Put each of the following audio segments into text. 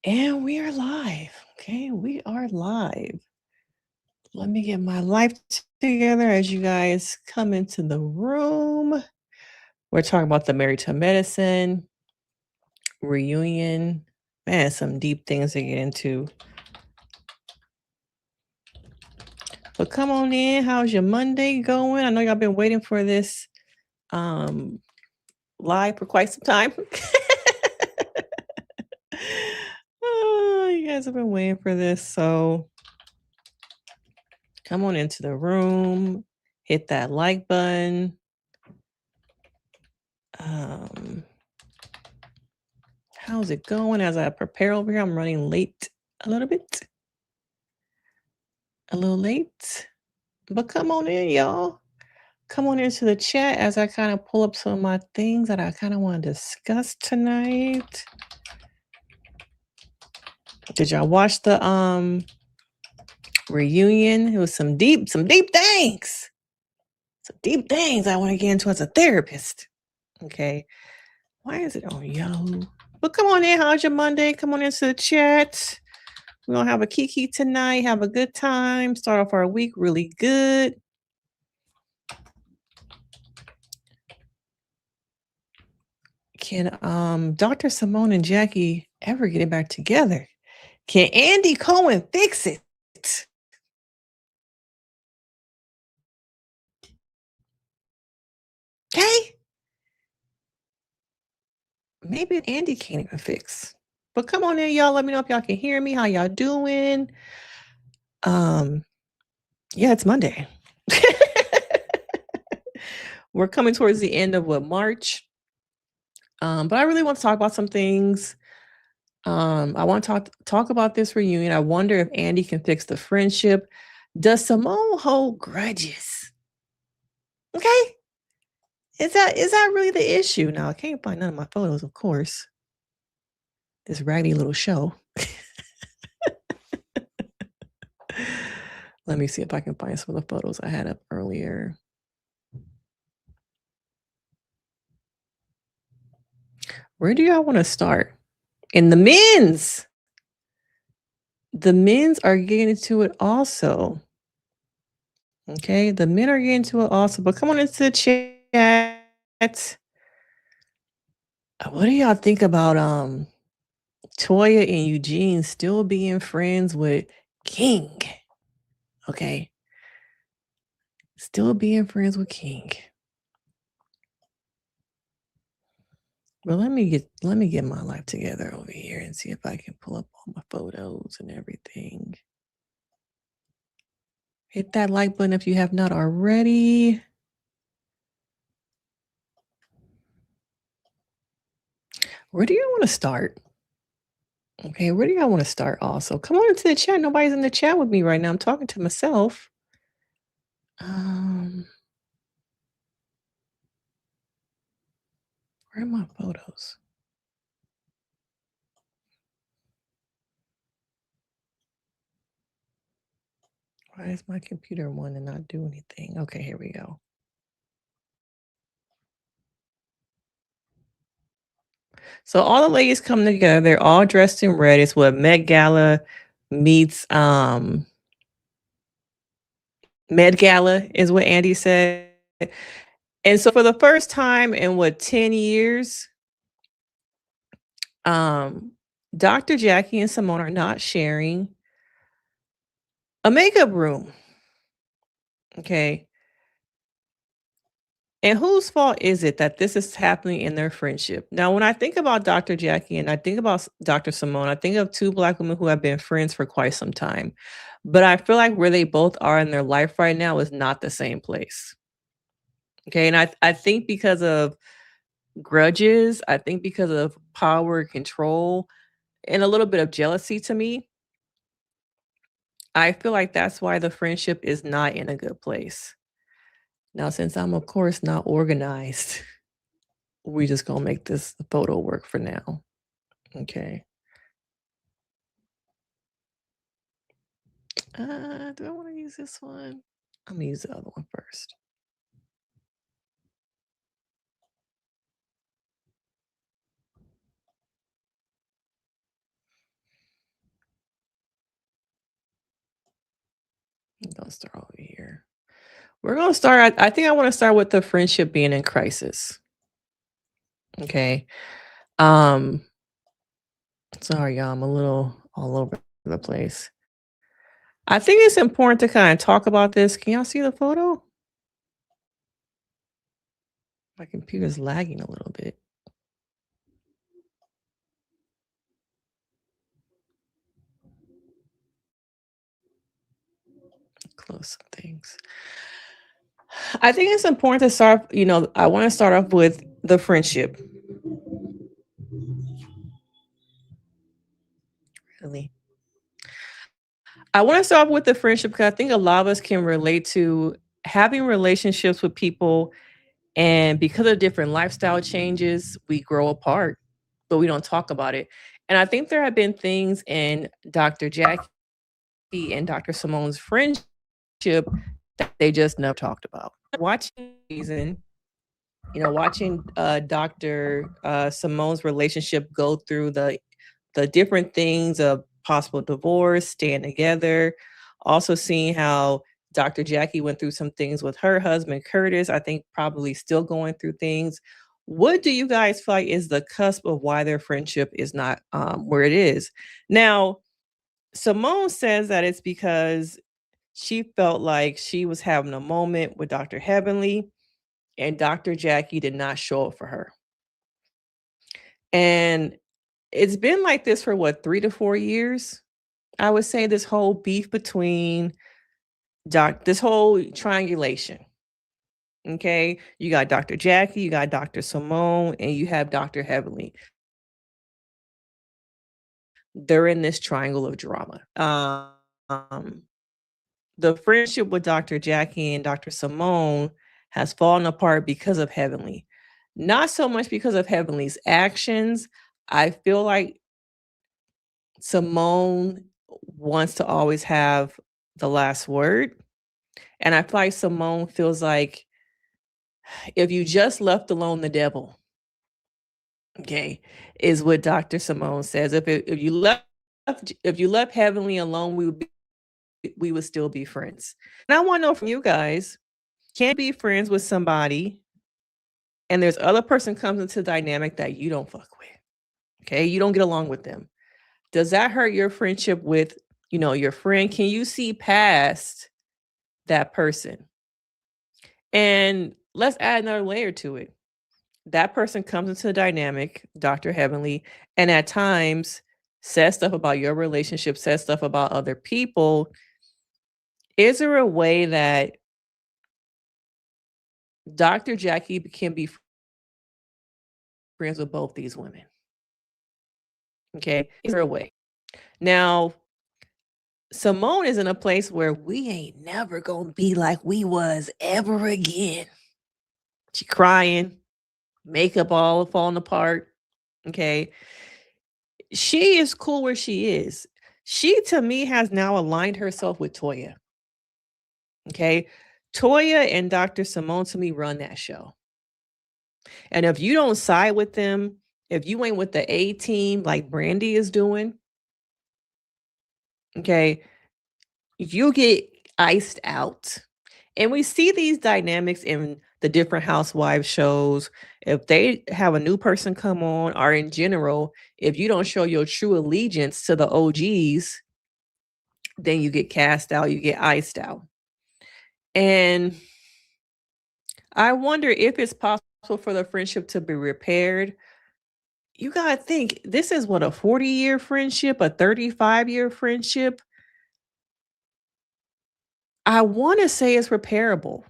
And we are live. Okay, we are live. Let me get my life together as you guys come into the room. We're talking about the Married to Medicine reunion. Man, some deep things to get into. But come on in. How's your Monday going? I know y'all been waiting for this um live for quite some time. Oh, you guys have been waiting for this. So come on into the room, hit that like button. How's it going as I prepare over here? I'm running late a little bit. A little late. But come on in, y'all. Come on into the chat as I kind of pull up some of my things that I kind of want to discuss tonight. Did y'all watch the reunion? It was some deep things. Some deep things I want to get into as a therapist. Okay. Why is it on Yahoo? But come on in. How's your Monday? Come on into the chat. We're going to have a kiki tonight. Have a good time. Start off our week really good. Can Dr. Simone and Jackie ever get it back together? Can Andy Cohen fix it? Okay. Maybe Andy can't even fix. But come on in, y'all. Let me know if y'all can hear me. How y'all doing? Yeah, it's Monday. We're coming towards the end of March. But I really want to talk about some things. I want to talk about this reunion. I wonder if Andy can fix the friendship. Does Simone hold grudges? Okay. Is that really the issue? Now I can't find none of my photos, of course. This raggedy little show. Let me see if I can find some of the photos I had up earlier. Where do y'all want to start? In the men's. The men's are getting into it also. Okay, the men are getting into it also. But come on into the chat. What do y'all think about Toya and Eugene still being friends with King? Okay. Still being friends with King. Well, let me get my life together over here and see if I can pull up all my photos and everything. Hit that like button if you have not already. Where do you want to start? Okay, where do y'all want to start also? Come on into the chat. Nobody's in the chat with me right now. I'm talking to myself. Where are my photos? Why is my computer one and not do anything? Okay, here we go. So all the ladies come together. They're all dressed in red. It's what Met Gala meets Med Gala is what Andy said. And so for the first time in 10 years, Dr. Jackie and Simone are not sharing a makeup room. Okay. And whose fault is it that this is happening in their friendship? Now, when I think about Dr. Jackie and I think about Dr. Simone, I think of two Black women who have been friends for quite some time. But I feel like where they both are in their life right now is not the same place. Okay. And I think because of grudges, I think because of power, control, and a little bit of jealousy to me, I feel like that's why the friendship is not in a good place. Now, since I'm, of course, not organized, we just gonna make this photo work for now. Okay. Do I want to use this one? I'm gonna use the other one first. I'm gonna start over here. We're gonna start. I think I want to start with the friendship being in crisis. Okay. Um, sorry, y'all. I'm a little all over the place. I think it's important to kind of talk about this. Can y'all see the photo? My computer's lagging a little bit. Close some things. I think it's important to start, I want to start off with the friendship. Really. I want to start off with the friendship because I think a lot of us can relate to having relationships with people, and because of different lifestyle changes, we grow apart, but we don't talk about it. And I think there have been things in Dr. Jackie and Dr. Simone's friendship that they just never talked about. Watching season, watching Dr. Simone's relationship go through the different things of possible divorce, staying together, also seeing how Dr. Jackie went through some things with her husband Curtis. I think probably still going through things. What do you guys feel like is the cusp of why their friendship is not where it is now? Simone says that it's because she felt like she was having a moment with Dr. Heavenly and Dr. Jackie did not show up for her. And it's been like this for what, 3 to 4 years? I would say this whole beef between this whole triangulation. Okay? You got Dr. Jackie, you got Dr. Simone, and you have Dr. Heavenly. They're in this triangle of drama. Um, the friendship with Dr. Jackie and Dr. Simone has fallen apart because of Heavenly. Not so much because of Heavenly's actions. I feel like Simone wants to always have the last word. And I feel like Simone feels like if you just left alone the devil, okay, is what Dr. Simone says. If you left Heavenly alone, we would still be friends. And I want to know from you guys, can you be friends with somebody and there's other person comes into dynamic that you don't fuck with? Okay, you don't get along with them. Does that hurt your friendship with, your friend? Can you see past that person? And let's add another layer to it. That person comes into the dynamic, Dr. Heavenly, and at times says stuff about your relationship, says stuff about other people. Is there a way that Dr. Jackie can be friends with both these women? Okay. Is there a way? Now, Simone is in a place where we ain't never gonna be like we was ever again. She crying, makeup all falling apart. Okay. She is cool where she is. She, to me, has now aligned herself with Toya. Okay. Toya and Dr. Simone, to me, run that show. And if you don't side with them, if you ain't with the A team like Brandi is doing, okay, you get iced out. And we see these dynamics in the different housewives shows. If they have a new person come on, or in general, if you don't show your true allegiance to the OGs, then you get cast out, you get iced out. And I wonder if it's possible for the friendship to be repaired. You got to think, this is what, a 40-year friendship, a 35-year friendship. I want to say it's repairable.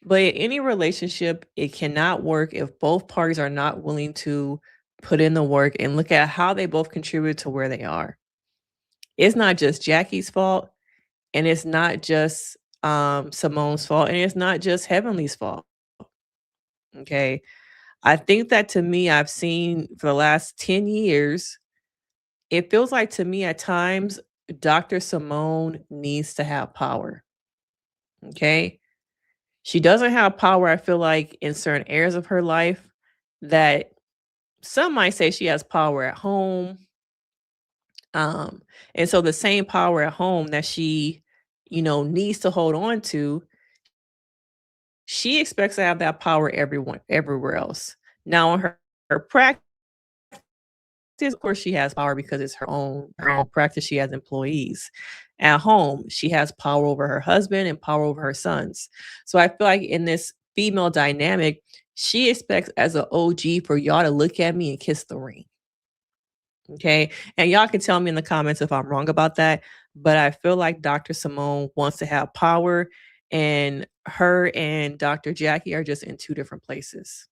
But in any relationship, it cannot work if both parties are not willing to put in the work and look at how they both contribute to where they are. It's not just Jackie's fault, and it's not just Simone's fault, and it's not just Heavenly's fault. Okay. I think that, to me, I've seen for the last 10 years, it feels like to me at times Dr. Simone needs to have power. Okay. She doesn't have power, I feel like, in certain areas of her life that some might say she has power at home. And so the same power at home that she, needs to hold on to, she expects to have that power everywhere else. Now, in her practice, of course, she has power because it's her own practice. She has employees. At home, she has power over her husband and power over her sons. So I feel like in this female dynamic, she expects as an OG for y'all to look at me and kiss the ring. Okay. And y'all can tell me in the comments if I'm wrong about that. But I feel like Dr. Simone wants to have power, and her and Dr. Jackie are just in two different places.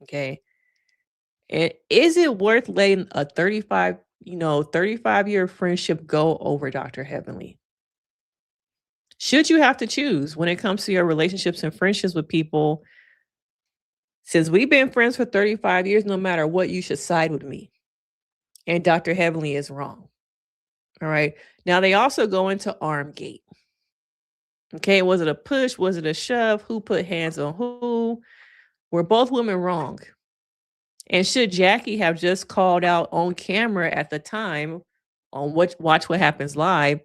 Okay. And is it worth letting a 35-year friendship go over Dr. Heavenly? Should you have to choose when it comes to your relationships and friendships with people? Since we've been friends for 35 years, no matter what, you should side with me. And Dr. Heavenly is wrong. All right. Now they also go into Armgate. Okay. Was it a push? Was it a shove? Who put hands on who? Were both women wrong? And should Jackie have just called out on camera at the time on Watch What Happens Live?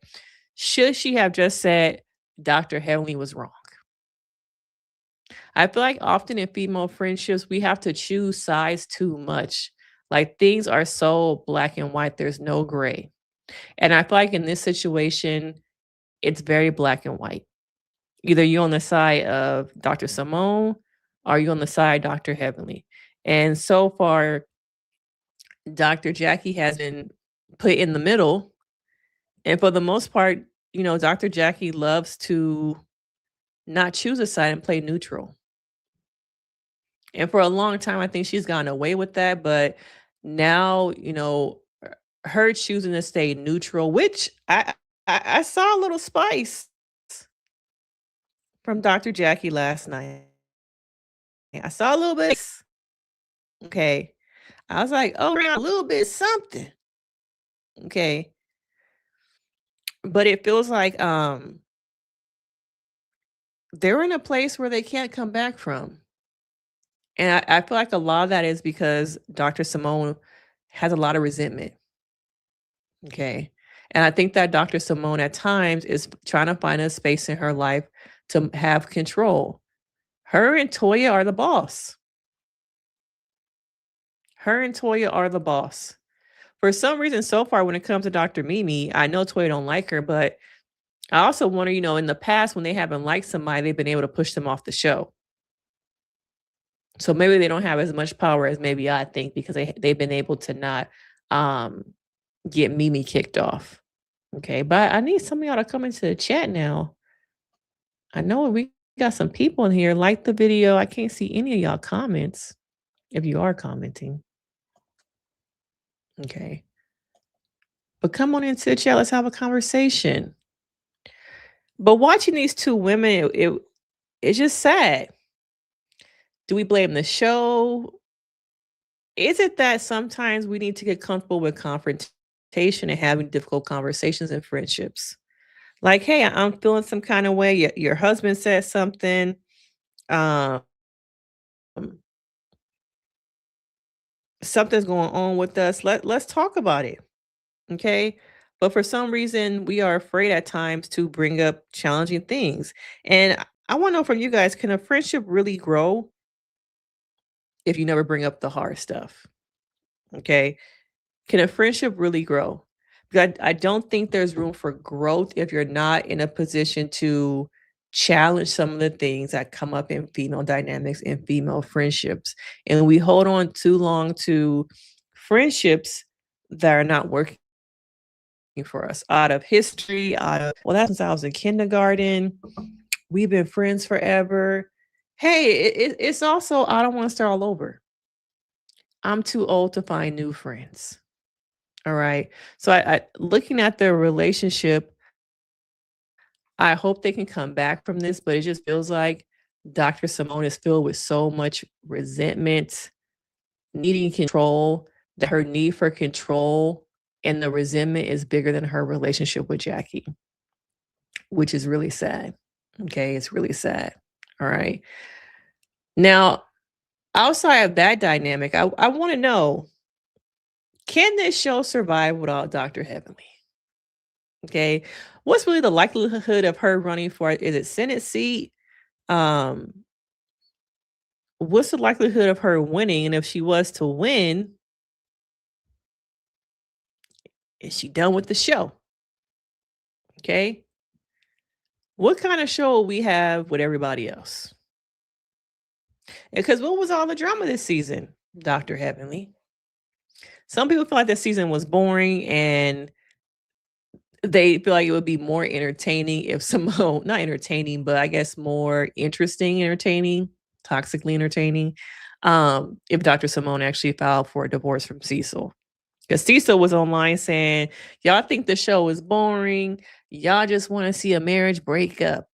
Should she have just said Dr. Heavenly was wrong? I feel like often in female friendships, we have to choose sides too much. Like things are so black and white, there's no gray. And I feel like in this situation, it's very black and white. Either you're on the side of Dr. Simone or you're on the side of Dr. Heavenly. And so far, Dr. Jackie has been put in the middle. And for the most part, Dr. Jackie loves to not choose a side and play neutral. And for a long time, I think she's gotten away with that. But now, her choosing to stay neutral, which I saw a little spice from Dr. Jackie last night. I saw a little bit. Okay. I was like, oh, a little bit something. Okay. But it feels like they're in a place where they can't come back from. And I feel like a lot of that is because Dr. Simone has a lot of resentment. Okay. And I think that Dr. Simone at times is trying to find a space in her life to have control. Her and Toya are the boss. Her and Toya are the boss. For some reason, so far, when it comes to Dr. Mimi, I know Toya don't like her, but I also wonder, in the past, when they haven't liked somebody, they've been able to push them off the show. So maybe they don't have as much power as maybe I think because they've been able to not get Mimi kicked off. Okay, but I need some of y'all to come into the chat now. I know we got some people in here. Like the video. I can't see any of y'all comments if you are commenting. Okay. But come on into the chat. Let's have a conversation. But watching these two women, it's just sad. Do we blame the show? Is it that sometimes we need to get comfortable with confrontation and having difficult conversations in friendships? Like, hey, I'm feeling some kind of way. Your husband said something. Um, Something's going on with us. Let's talk about it. Okay. But for some reason, we are afraid at times to bring up challenging things. And I want to know from you guys, can a friendship really grow if you never bring up the hard stuff? Okay. Can a friendship really grow? Because I don't think there's room for growth if you're not in a position to challenge some of the things that come up in female dynamics and female friendships. And we hold on too long to friendships that are not working for us out of history, well, that's since I was in kindergarten. We've been friends forever. Hey, it's also, I don't want to start all over. I'm too old to find new friends. All right. So I looking at their relationship, I hope they can come back from this, but it just feels like Dr. Simone is filled with so much resentment, needing control, that her need for control and the resentment is bigger than her relationship with Jackie, which is really sad. Okay. It's really sad. All right. Now, outside of that dynamic, I want to know, can this show survive without Dr. Heavenly? Okay. What's really the likelihood of her running for is it Senate seat? Um, what's the likelihood of her winning? And if she was to win, is she done with the show? Okay. What kind of show will we have with everybody else? Because what was all the drama this season, Dr. Heavenly? Some people feel like this season was boring and they feel like it would be more entertaining if Simone, not entertaining, but I guess more interesting, entertaining, toxically entertaining, if Dr. Simone actually filed for a divorce from Cecil. Because Cecil was online saying, y'all think the show is boring. Y'all just want to see a marriage breakup.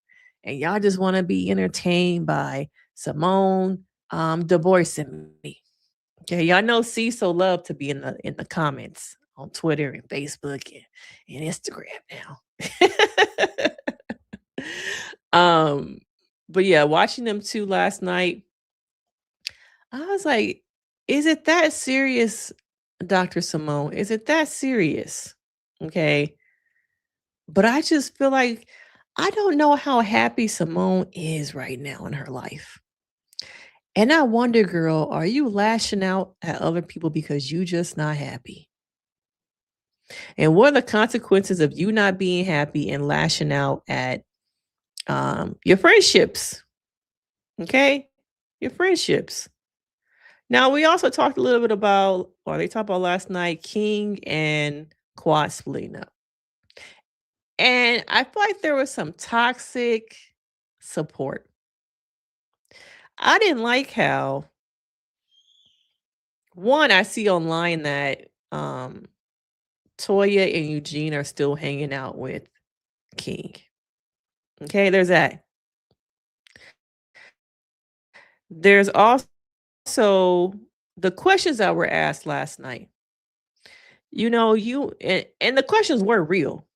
And y'all just want to be entertained by Simone divorcing me. Okay, y'all know Cecil love to be in the comments on Twitter and Facebook and Instagram now. um, but yeah, watching them two last night, I was like, is it that serious, Dr. Simone? Is it that serious? Okay. But I just feel like I don't know how happy Simone is right now in her life. And I wonder, girl, are you lashing out at other people because you just not happy? And what are the consequences of you not being happy and lashing out at your friendships? Okay, your friendships. Now we also talked a little bit about, or they talked about last night, King and Quad splitting up, and I feel like there was some toxic support. I didn't like how one I see online that Toya and Eugene are still hanging out with King. Okay, there's that. There's also the questions that were asked last night. You know, and the questions were real,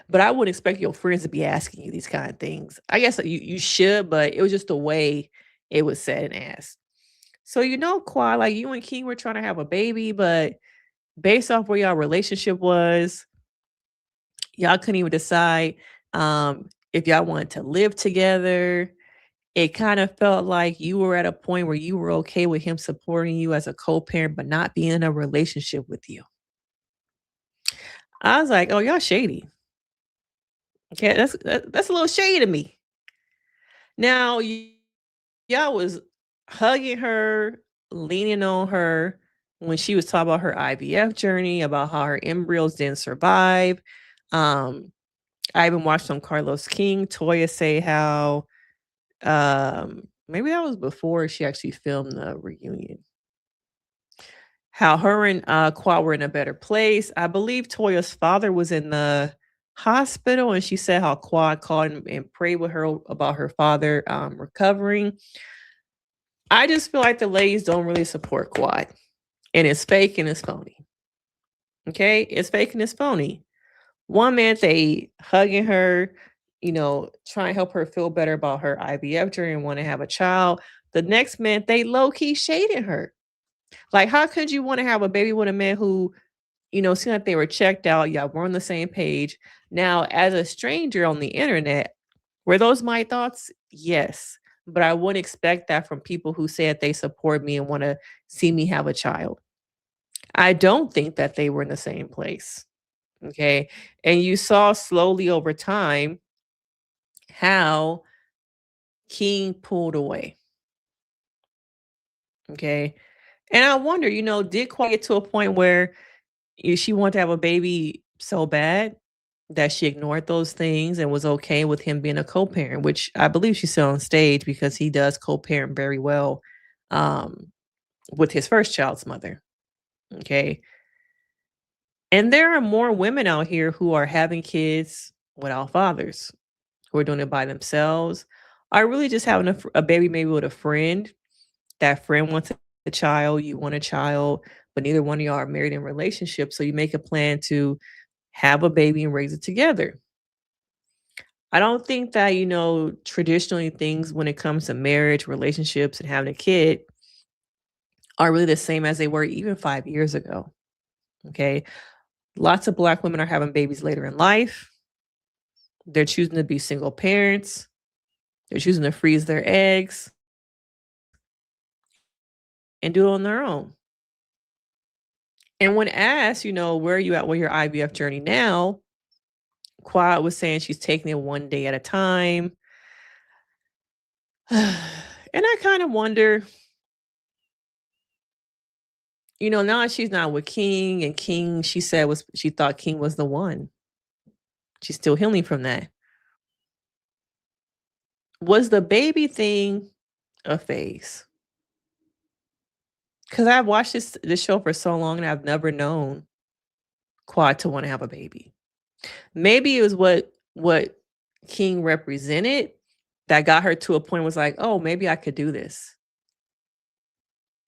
but I wouldn't expect your friends to be asking you these kind of things. I guess you should, but it was just the way it was said and asked. So you know, Quad, like you and King were trying to have a baby, but based off where y'all relationship was, y'all couldn't even decide if y'all wanted to live together. It kind of felt like you were at a point where you were okay with him supporting you as a co-parent, but not being in a relationship with you. I was like, "Oh, y'all shady." Okay, that's a little shady to me. Now, y'all was hugging her, leaning on her when she was talking about her IVF journey, about how her embryos didn't survive. Um, I even watched on Carlos King, Toya say how maybe that was before she actually filmed the reunion. How her and Quad were in a better place. I believe Toya's father was in the hospital, and she said how Quad called and prayed with her about her father recovering. I just feel like the ladies don't really support Quad, and it's fake and it's phony. Okay, it's fake and it's phony. One minute they hugging her, you know, trying to help her feel better about her IVF journey and want to have a child. The next minute they low key shading her. Like, how could you want to have a baby with a man who, you know, seemed like they were checked out? Y'all were on the same page. Now, as a stranger on the internet, were those my thoughts? Yes. But I wouldn't expect that from people who say that they support me and want to see me have a child. I don't think that they were in the same place. Okay. And you saw slowly over time how King pulled away. Okay. And I wonder, you know, did Kwai get to a point where she wanted to have a baby so bad that she ignored those things and was okay with him being a co-parent, which I believe she said on stage because he does co-parent very well um, with his first child's mother. Okay. And there are more women out here who are having kids without fathers, who are doing it by themselves, are really just having a baby maybe with a friend. That friend wants a child, you want a child, but neither one of y'all are married in relationship. So you make a plan to have a baby and raise it together. I don't think that, you know, traditionally things when it comes to marriage, relationships, and having a kid are really the same as they were even 5 years ago. Okay. Lots of Black women are having babies later in life. They're choosing to be single parents. They're choosing to freeze their eggs and do it on their own. And when asked, where are you at with your IVF journey now? Quad was saying she's taking it one day at a time. And I kind of wonder, now that she's not with King, and King, she said she thought King was the one. She's still healing from that. Was the baby thing a phase? Because I've watched this show for so long and I've never known Quad to want to have a baby. Maybe it was what King represented that got her to a point was like, oh, maybe I could do this.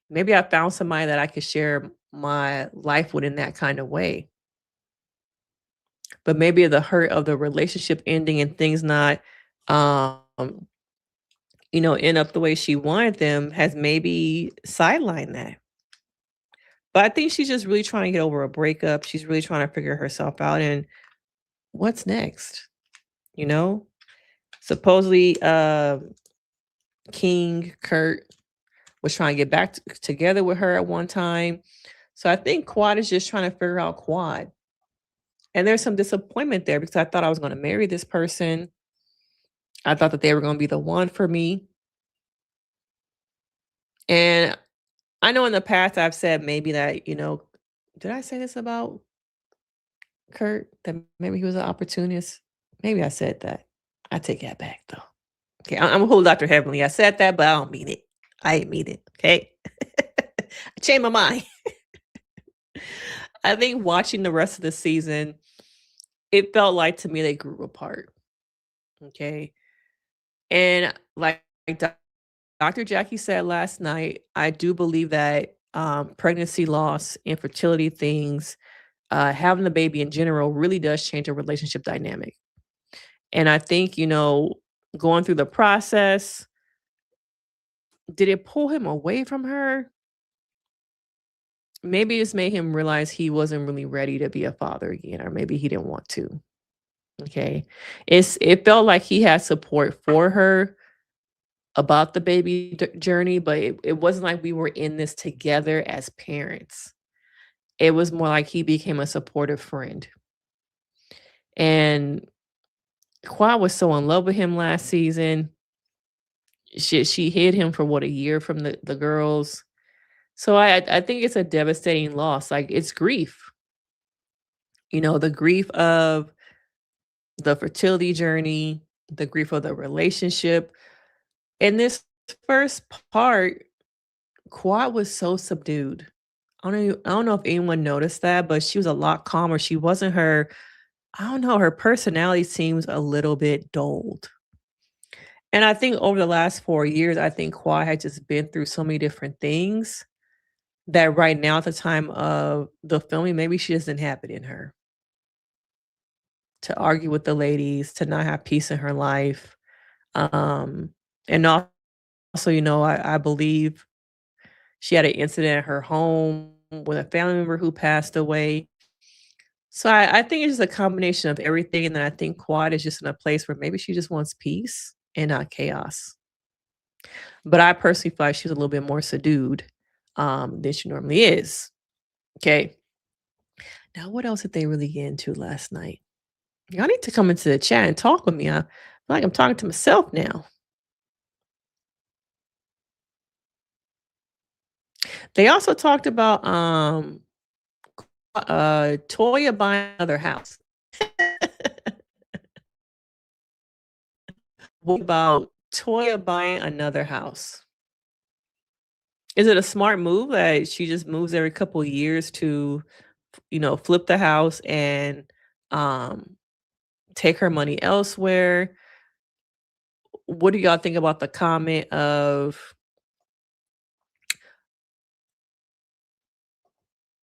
Maybe I found somebody that I could share my life with in that kind of way. But maybe the hurt of the relationship ending and things not, end up the way she wanted them has maybe sidelined that. But I think she's just really trying to get over a breakup. She's really trying to figure herself out. And what's next? Supposedly, King, Kurt was trying to get back together with her at one time. So I think Quad is just trying to figure out Quad. And there's some disappointment there because I thought I was going to marry this person. I thought that they were going to be the one for me. And I know in the past I've said maybe that, did I say this about Kurt? That maybe he was an opportunist? Maybe I said that. I take that back though. Okay, I'm a whole Dr. Heavenly. I said that, but I don't mean it. I didn't mean it. Okay. I changed my mind. I think watching the rest of the season, it felt like to me they grew apart. Okay. And like Dr. Jackie said last night, I do believe that pregnancy loss, infertility things, having the baby in general really does change a relationship dynamic. And I think, going through the process, did it pull him away from her? Maybe it's made him realize he wasn't really ready to be a father again, or maybe he didn't want to. Okay. It felt like he had support for her about the baby journey, but it wasn't like we were in this together as parents. It was more like he became a supportive friend. And Quad was so in love with him last season. She hid him for a year from the girls. So I think it's a devastating loss. Like, it's grief. The grief of the fertility journey, the grief of the relationship. In this first part, Quad was so subdued. I don't know if anyone noticed that, but she was a lot calmer. She wasn't her personality seems a little bit dulled. And I think over the last 4 years, I think Quad had just been through so many different things that right now at the time of the filming, maybe she doesn't have it in her to argue with the ladies, to not have peace in her life. And also, I believe she had an incident at her home with a family member who passed away. So I think it's just a combination of everything. And then I think Quad is just in a place where maybe she just wants peace and not chaos. But I personally feel like she's a little bit more subdued than she normally is. Okay. Now, what else did they really get into last night? Y'all need to come into the chat and talk with me. I feel like I'm talking to myself now. They also talked about Toya buying another house. What about Toya buying another house? Is it a smart move that she just moves every couple of years to, flip the house and take her money elsewhere? What do y'all think about the comment of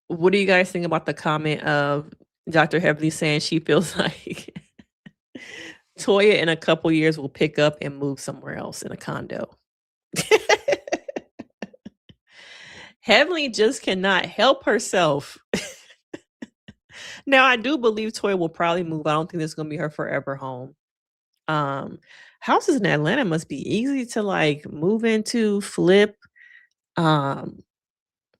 what do you guys think about the comment of Dr. Heavenly saying she feels like Toya in a couple years will pick up and move somewhere else in a condo? Heavenly just cannot help herself Now, I do believe Toya will probably move. I don't think this is gonna be her forever home. Um, Houses in Atlanta must be easy to, like, move into, flip. Um,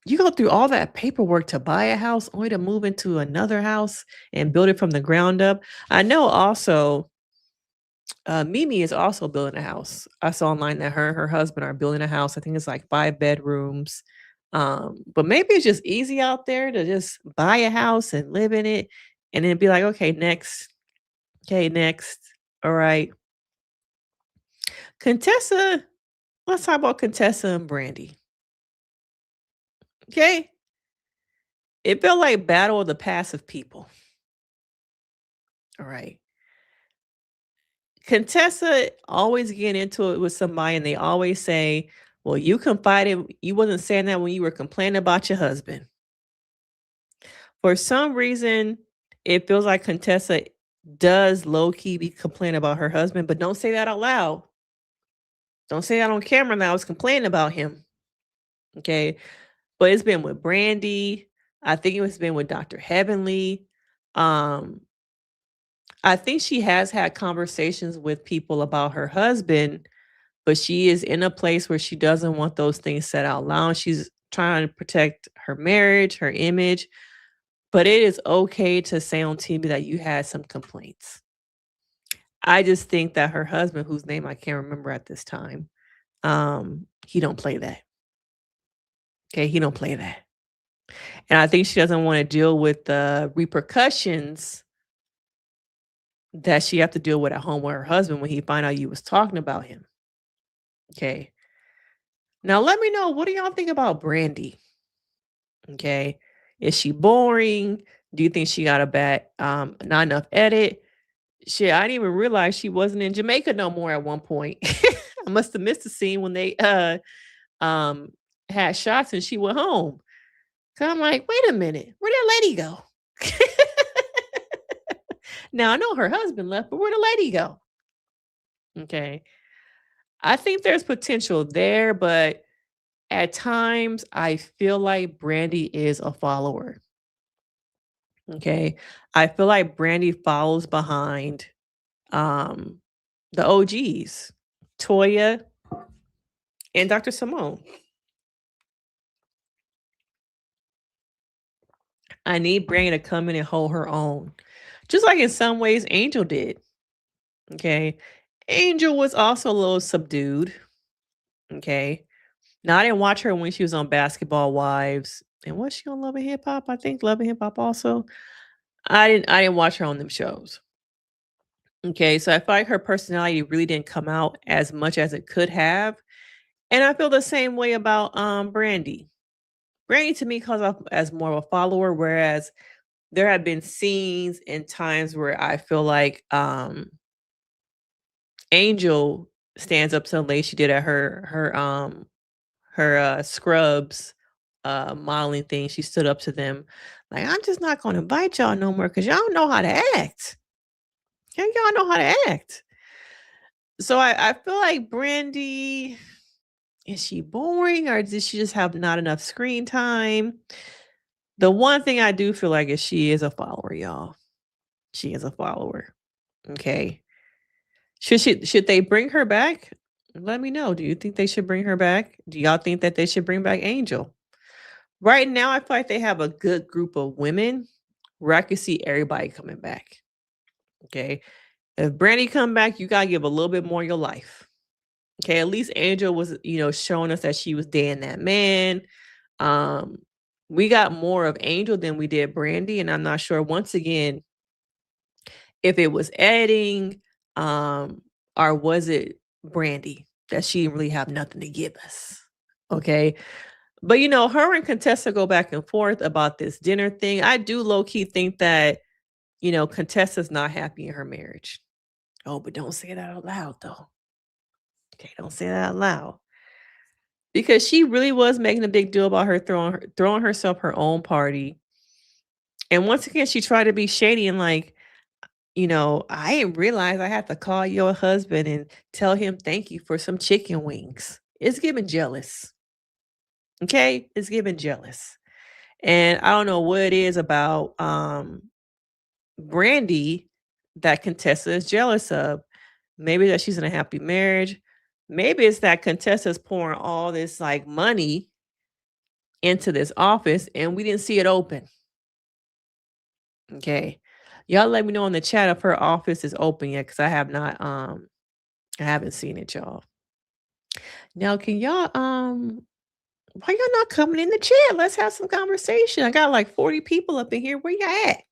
you go through all that paperwork to buy a house only to move into another house and build it from the ground up. I know also, Mimi is also building a house. I saw online that her and her husband are building a house. I think it's like 5 bedrooms. But maybe it's just easy out there to just buy a house and live in it and then be like, "Okay, next. Okay, next. Alright." Contessa let's talk about Contessa and Brandy, okay? It felt like battle of the passive people, alright? Contessa always getting into it with somebody, and they always say, "Well, you wasn't saying that when you were complaining about your husband." For some reason, it feels like Contessa does low key be complaining about her husband, but don't say that out loud. Don't say that on camera that I was complaining about him. Okay. But it's been with Brandy. I think it's been with Dr. Heavenly. Um, I think she has had conversations with people about her husband, but she is in a place where she doesn't want those things said out loud. She's trying to protect her marriage, her image, but it is okay to say on TV that you had some complaints. I just think that her husband, whose name I can't remember at this time, he don't play that. Okay, he don't play that. And I think she doesn't want to deal with the repercussions that she have to deal with at home with her husband when he find out you was talking about him. Okay. Now let me know, what do y'all think about Brandy? Okay. Is she boring? Do you think she got a bad not enough edit? Shit, I didn't even realize she wasn't in Jamaica no more at one point. I must have missed the scene when they um had shots and she went home. So I'm like, wait a minute, where'd that lady go? Now I know her husband left, but where'd the lady go? Okay. I think there's potential there, but at times I feel like Brandy is a follower. Okay. I feel like Brandy follows behind um the OGs, Toya and Dr. Simone. I need Brandy to come in and hold her own. Just like in some ways Angel did. Okay. Angel was also a little subdued. Okay. Now I didn't watch her when she was on Basketball Wives. And was she on Love and Hip Hop? I think Love and Hip Hop also. I didn't watch her on them shows. Okay. So I feel like her personality really didn't come out as much as it could have. And I feel the same way about Brandy. Brandy to me comes off as more of a follower, whereas there have been scenes and times where I feel like Angel stands up to the lady she did at her Scrubs modeling thing. She stood up to them like, I'm just not gonna invite y'all no more because y'all don't know how to act. Y'all know how to act. So I feel like Brandy, is she boring or does she just have not enough screen time? The one thing I do feel like is she is a follower, y'all. She is a follower. Okay. Should they bring her back? Let me know. Do you think they should bring her back? Do y'all think that they should bring back Angel? Right now, I feel like they have a good group of women where I can see everybody coming back. Okay. If Brandy come back, you gotta give a little bit more of your life. Okay. At least Angel was, showing us that she was dating that man. Um, we got more of Angel than we did Brandy, and I'm not sure once again if it was editing, or was it Brandy that she didn't really have nothing to give us. Okay. But her and Contessa go back and forth about this dinner thing. I do low key think that, Contessa's not happy in her marriage. Oh, but don't say that out loud though. Okay, don't say that out loud. Because she really was making a big deal about her throwing herself her own party. And once again, she tried to be shady and like, I didn't realize I had to call your husband and tell him thank you for some chicken wings. It's giving jealous. Okay? It's giving jealous. And I don't know what it is about Brandy that Contessa is jealous of. Maybe that she's in a happy marriage. Maybe it's that Contessa's pouring all this like money into this office and we didn't see it open. Okay. Y'all let me know in the chat if her office is open yet because I haven't seen it, y'all. Now can y'all why y'all not coming in the chat? Let's have some conversation. I got like 40 people up in here. Where y'all at?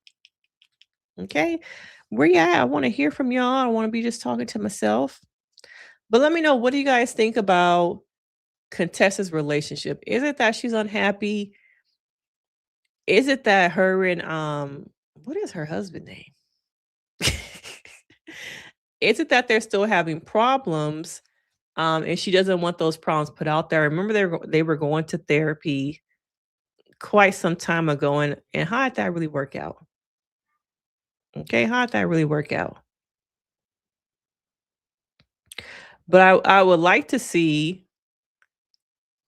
Okay. Where y'all at? I want to hear from y'all. I want to be just talking to myself. But let me know, what do you guys think about Contessa's relationship? Is it that she's unhappy? Is it that her and what is her husband name? Is it that they're still having problems? And she doesn't want those problems put out there. I remember they were going to therapy quite some time ago, and how did that really work out? Okay, how did that really work out? But I would like to see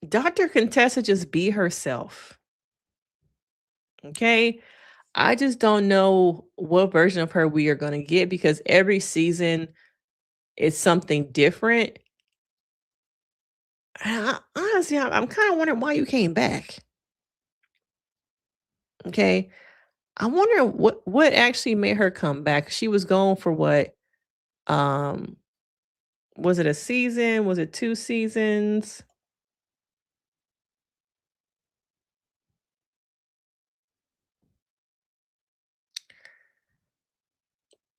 Dr. Contessa just be herself. Okay. I just don't know what version of her we are going to get because every season is something different. Honestly, I'm kind of wondering why you came back. Okay. I wonder what actually made her come back. She was gone for what? Um, was it a season? Was it 2 seasons?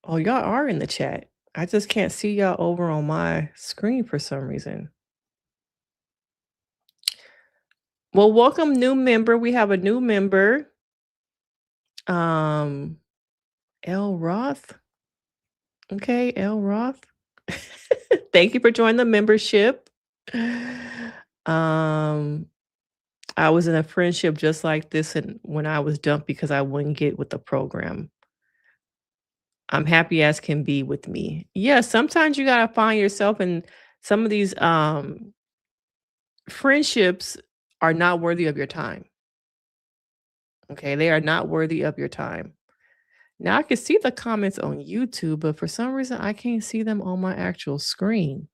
Oh, y'all are in the chat. I just can't see y'all over on my screen for some reason. Well, welcome new member. We have a new member. Um, L Roth. Okay, L Roth. Thank you for joining the membership. Um, I was in a friendship just like this and when I was dumped because I wouldn't get with the program. I'm happy as can be with me. Yeah, sometimes you gotta find yourself in some of these friendships are not worthy of your time. Okay, they are not worthy of your time. Now I can see the comments on YouTube, but for some reason I can't see them on my actual screen.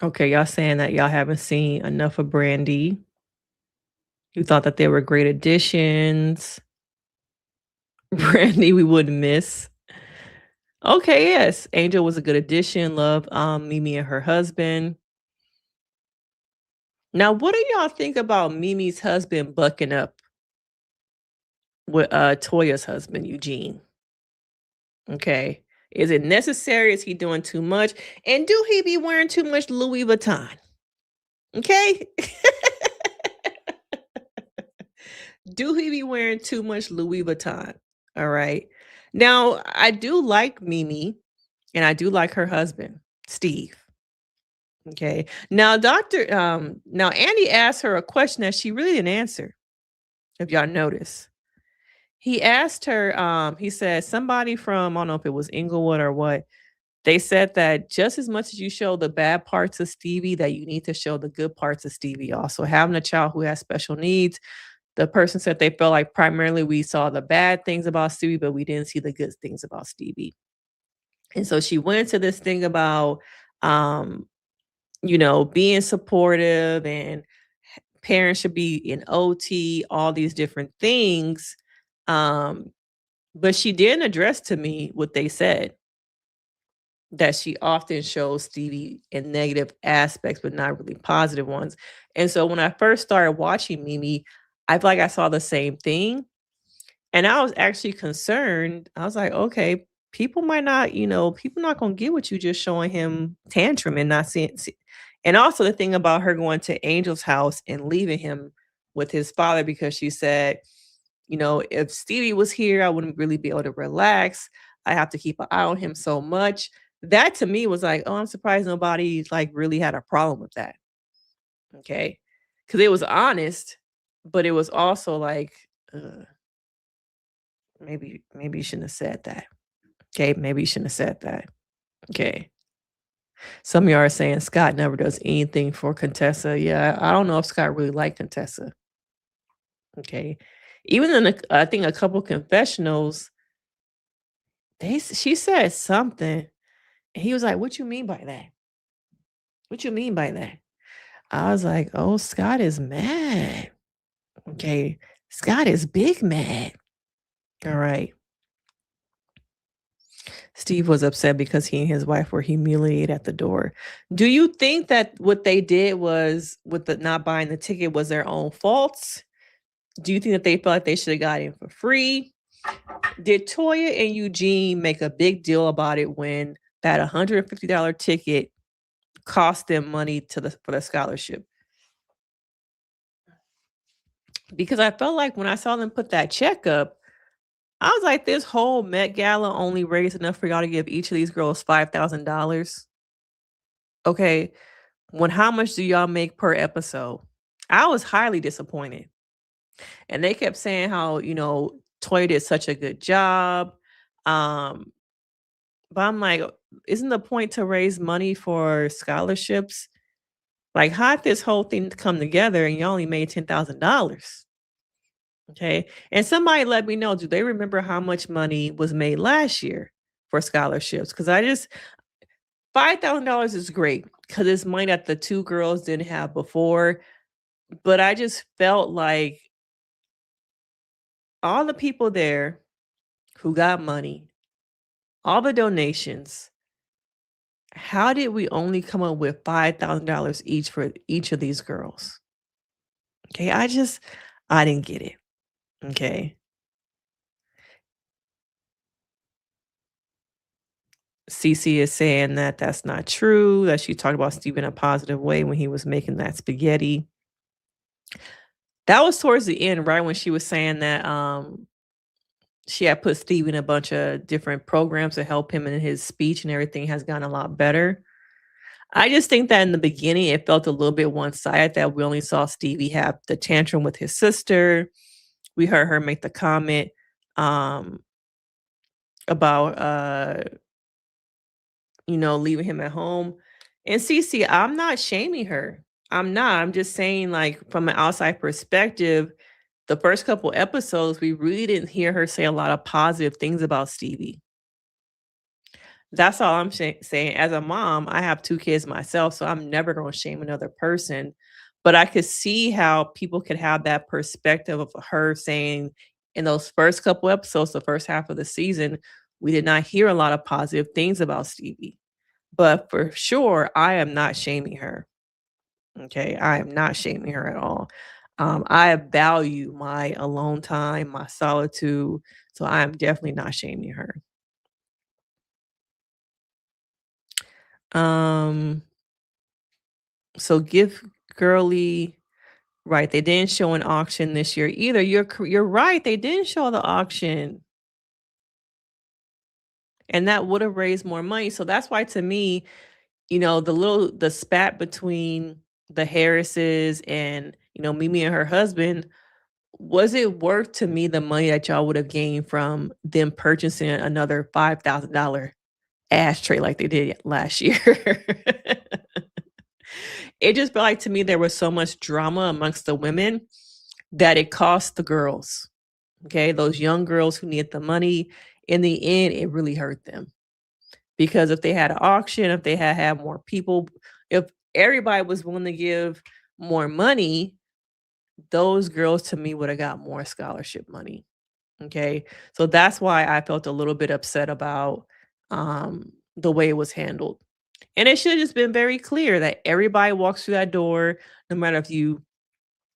Okay, y'all saying that y'all haven't seen enough of Brandy. You thought that they were great additions. Brandy, we wouldn't miss. Okay, yes. Angel was a good addition. Love Mimi and her husband. Now, what do y'all think about Mimi's husband bucking up with Toya's husband, Eugene? Okay. Is it necessary? Is he doing too much? And do he be wearing too much Louis Vuitton? Okay. Do he be wearing too much Louis Vuitton? All right. Now, I do like Mimi and I do like her husband, Steve. Okay. Now Andy asked her a question that she really didn't answer, if y'all notice. He asked her, he said, somebody from, I don't know if it was Inglewood or what, they said that just as much as you show the bad parts of Stevie, that you need to show the good parts of Stevie also. Having a child who has special needs, the person said they felt like primarily we saw the bad things about Stevie, but we didn't see the good things about Stevie. And so she went into this thing about, um, being supportive and parents should be in OT, all these different things. Um, but she didn't address to me what they said, that she often shows Stevie in negative aspects, but not really positive ones. And so when I first started watching Mimi, I feel like I saw the same thing. And I was actually concerned. I was like, okay, people might not, people not gonna get what you just showing him tantrum and not seeing. And also the thing about her going to Angel's house and leaving him with his father because she said, if Stevie was here, I wouldn't really be able to relax. I have to keep an eye on him so much. That to me was like, oh, I'm surprised nobody like really had a problem with that. Okay. Cause it was honest, but it was also like, maybe you shouldn't have said that. Okay, maybe you shouldn't have said that. Okay. Some of y'all are saying Scott never does anything for Contessa. Yeah, I don't know if Scott really liked Contessa. Okay. Even in I think a couple confessionals, she said something. And he was like, "What you mean by that? What you mean by that?" I was like, "Oh, Scott is mad." Okay. Scott is big mad. All right. Steve was upset because he and his wife were humiliated at the door. Do you think that what they did was with the not buying the ticket was their own faults? Do you think that they felt like they should have got in for free? Did Toya and Eugene make a big deal about it when that $150 ticket cost them money for the scholarship? Because I felt like when I saw them put that check up, I was like, this whole Met Gala only raised enough for y'all to give each of these girls $5,000. Okay. When how much do y'all make per episode? I was highly disappointed. And they kept saying how, Toya did such a good job. Um, but I'm like, isn't the point to raise money for scholarships? Like, how'd this whole thing come together and you only made $10,000? Okay. And somebody let me know, do they remember how much money was made last year for scholarships? Because $5,000 is great because it's money that the two girls didn't have before. But I just felt like all the people there who got money, all the donations, how did we only come up with $5,000 each for each of these girls? Okay, I didn't get it. Okay. Cece is saying that that's not true, that she talked about Steve in a positive way when he was making that spaghetti. That was towards the end, right, when she was saying that, she had put Steve in a bunch of different programs to help him in his speech and everything has gotten a lot better. I just think that in the beginning, it felt a little bit one-sided that we only saw Stevie have the tantrum with his sister. We heard her make the comment, um, about, leaving him at home. And Cece, I'm not shaming her. I'm not. I'm just saying, like, from an outside perspective, the first couple episodes, we really didn't hear her say a lot of positive things about Stevie. That's all I'm saying. As a mom, I have 2 kids myself, so I'm never gonna shame another person, but I could see how people could have that perspective of her saying in those first couple episodes, the first half of the season, we did not hear a lot of positive things about Stevie. But for sure, I am not shaming her, okay? I am not shaming her at all. I value my alone time, my solitude, so I am definitely not shaming her. Um So give girly right, they didn't show an auction this year either. You're right, they didn't show the auction, and that would have raised more money. So that's why to me, the spat between the Harrises and, Mimi and her husband, was it worth to me the money that y'all would have gained from them purchasing another $5,000 ashtray like they did last year? It just felt like to me there was so much drama amongst the women that it cost the girls, okay? Those young girls who needed the money, in the end, it really hurt them. Because if they had an auction, if they had more people, if everybody was willing to give more money, those girls to me would have got more scholarship money, okay? So that's why I felt a little bit upset about, the way it was handled. And it should have just been very clear that everybody walks through that door, no matter if you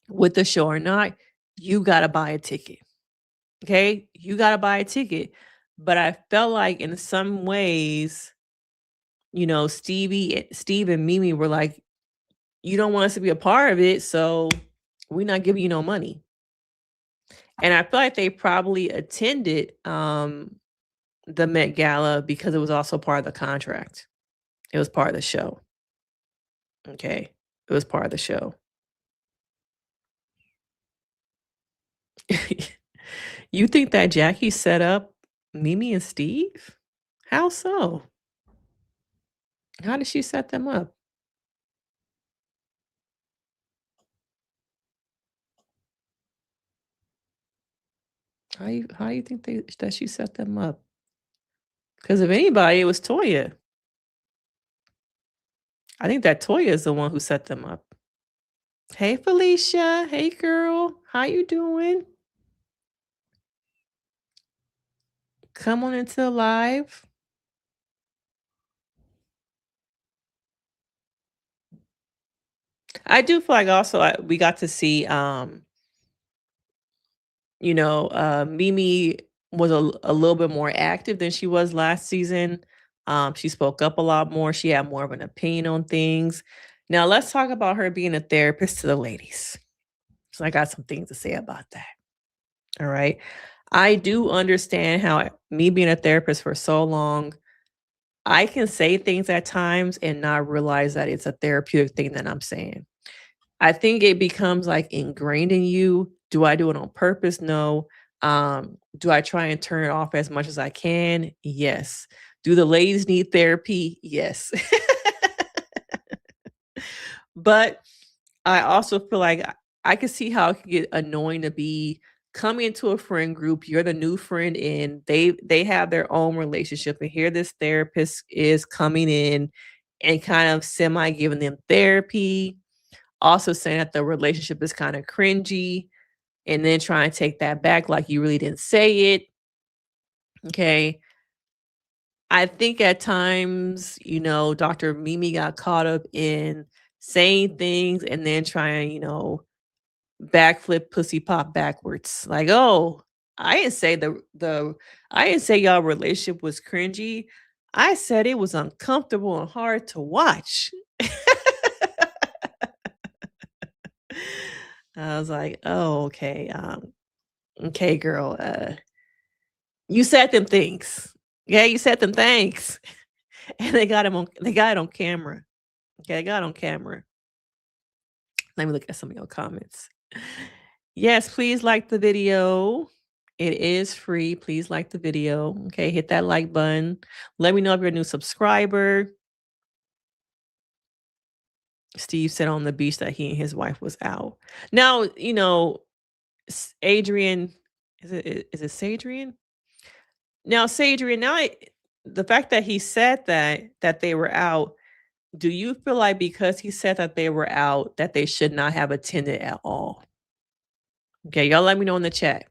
with the show or not, you gotta buy a ticket. Okay? You gotta buy a ticket. But I felt like in some ways, Steve and Mimi were like, you don't want us to be a part of it, so we're not giving you no money. And I feel like they probably attended the Met Gala because it was also part of the contract. It was part of the show. Okay. It was part of the show. You think that Jackie set up Mimi and Steve? How so? How did she set them up? How you think that she set them up? Because if anybody, it was Toya. I think that Toya is the one who set them up. Hey, Felicia. Hey, girl. How you doing? Come on into the live. I do feel like also we got to see, Mimi was a little bit more active than she was last season. She spoke up a lot more. She had more of an opinion on things. Now let's talk about her being a therapist to the ladies. So I got some things to say about that. All right. I do understand how me being a therapist for so long, I can say things at times and not realize that it's a therapeutic thing that I'm saying. I think it becomes like ingrained in you. Do I do it on purpose? No. Do I try and turn it off as much as I can? Yes. Do the ladies need therapy? Yes. But I also feel like I can see how it could get annoying to be coming into a friend group. You're the new friend in. They have their own relationship, and here this therapist is coming in and kind of semi giving them therapy. Also saying that the relationship is kind of cringy, and then try and take that back like you really didn't say it. Okay. I think at times, Dr. Mimi got caught up in saying things and then trying, backflip pussy pop backwards. Like, oh, I didn't say I didn't say y'all relationship was cringy. I said it was uncomfortable and hard to watch. I was like, oh, okay. Okay, girl. You said them things. Yeah, you said them things. And they got it on camera. Okay, they got it on camera. Let me look at some of your comments. Yes, please like the video. It is free. Please like the video. Okay, hit that like button. Let me know if you're a new subscriber. Steve said on the beach that he and his wife was out. Now, Adrian, is it Sadrian? Now, Sadrian, the fact that he said that they were out, do you feel like because he said that they were out, that they should not have attended at all? Okay, y'all let me know in the chat.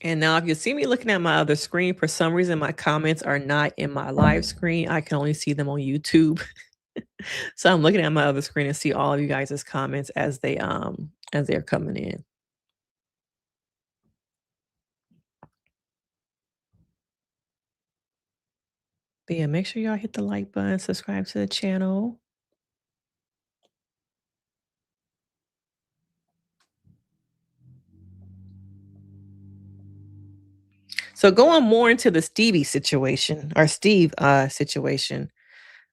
And now if you see me looking at my other screen, for some reason my comments are not in my live screen. I can only see them on YouTube. So I'm looking at my other screen and see all of you guys' comments as they're coming in. But yeah, make sure y'all hit the like button, subscribe to the channel. So going more into the Stevie situation or Steve situation.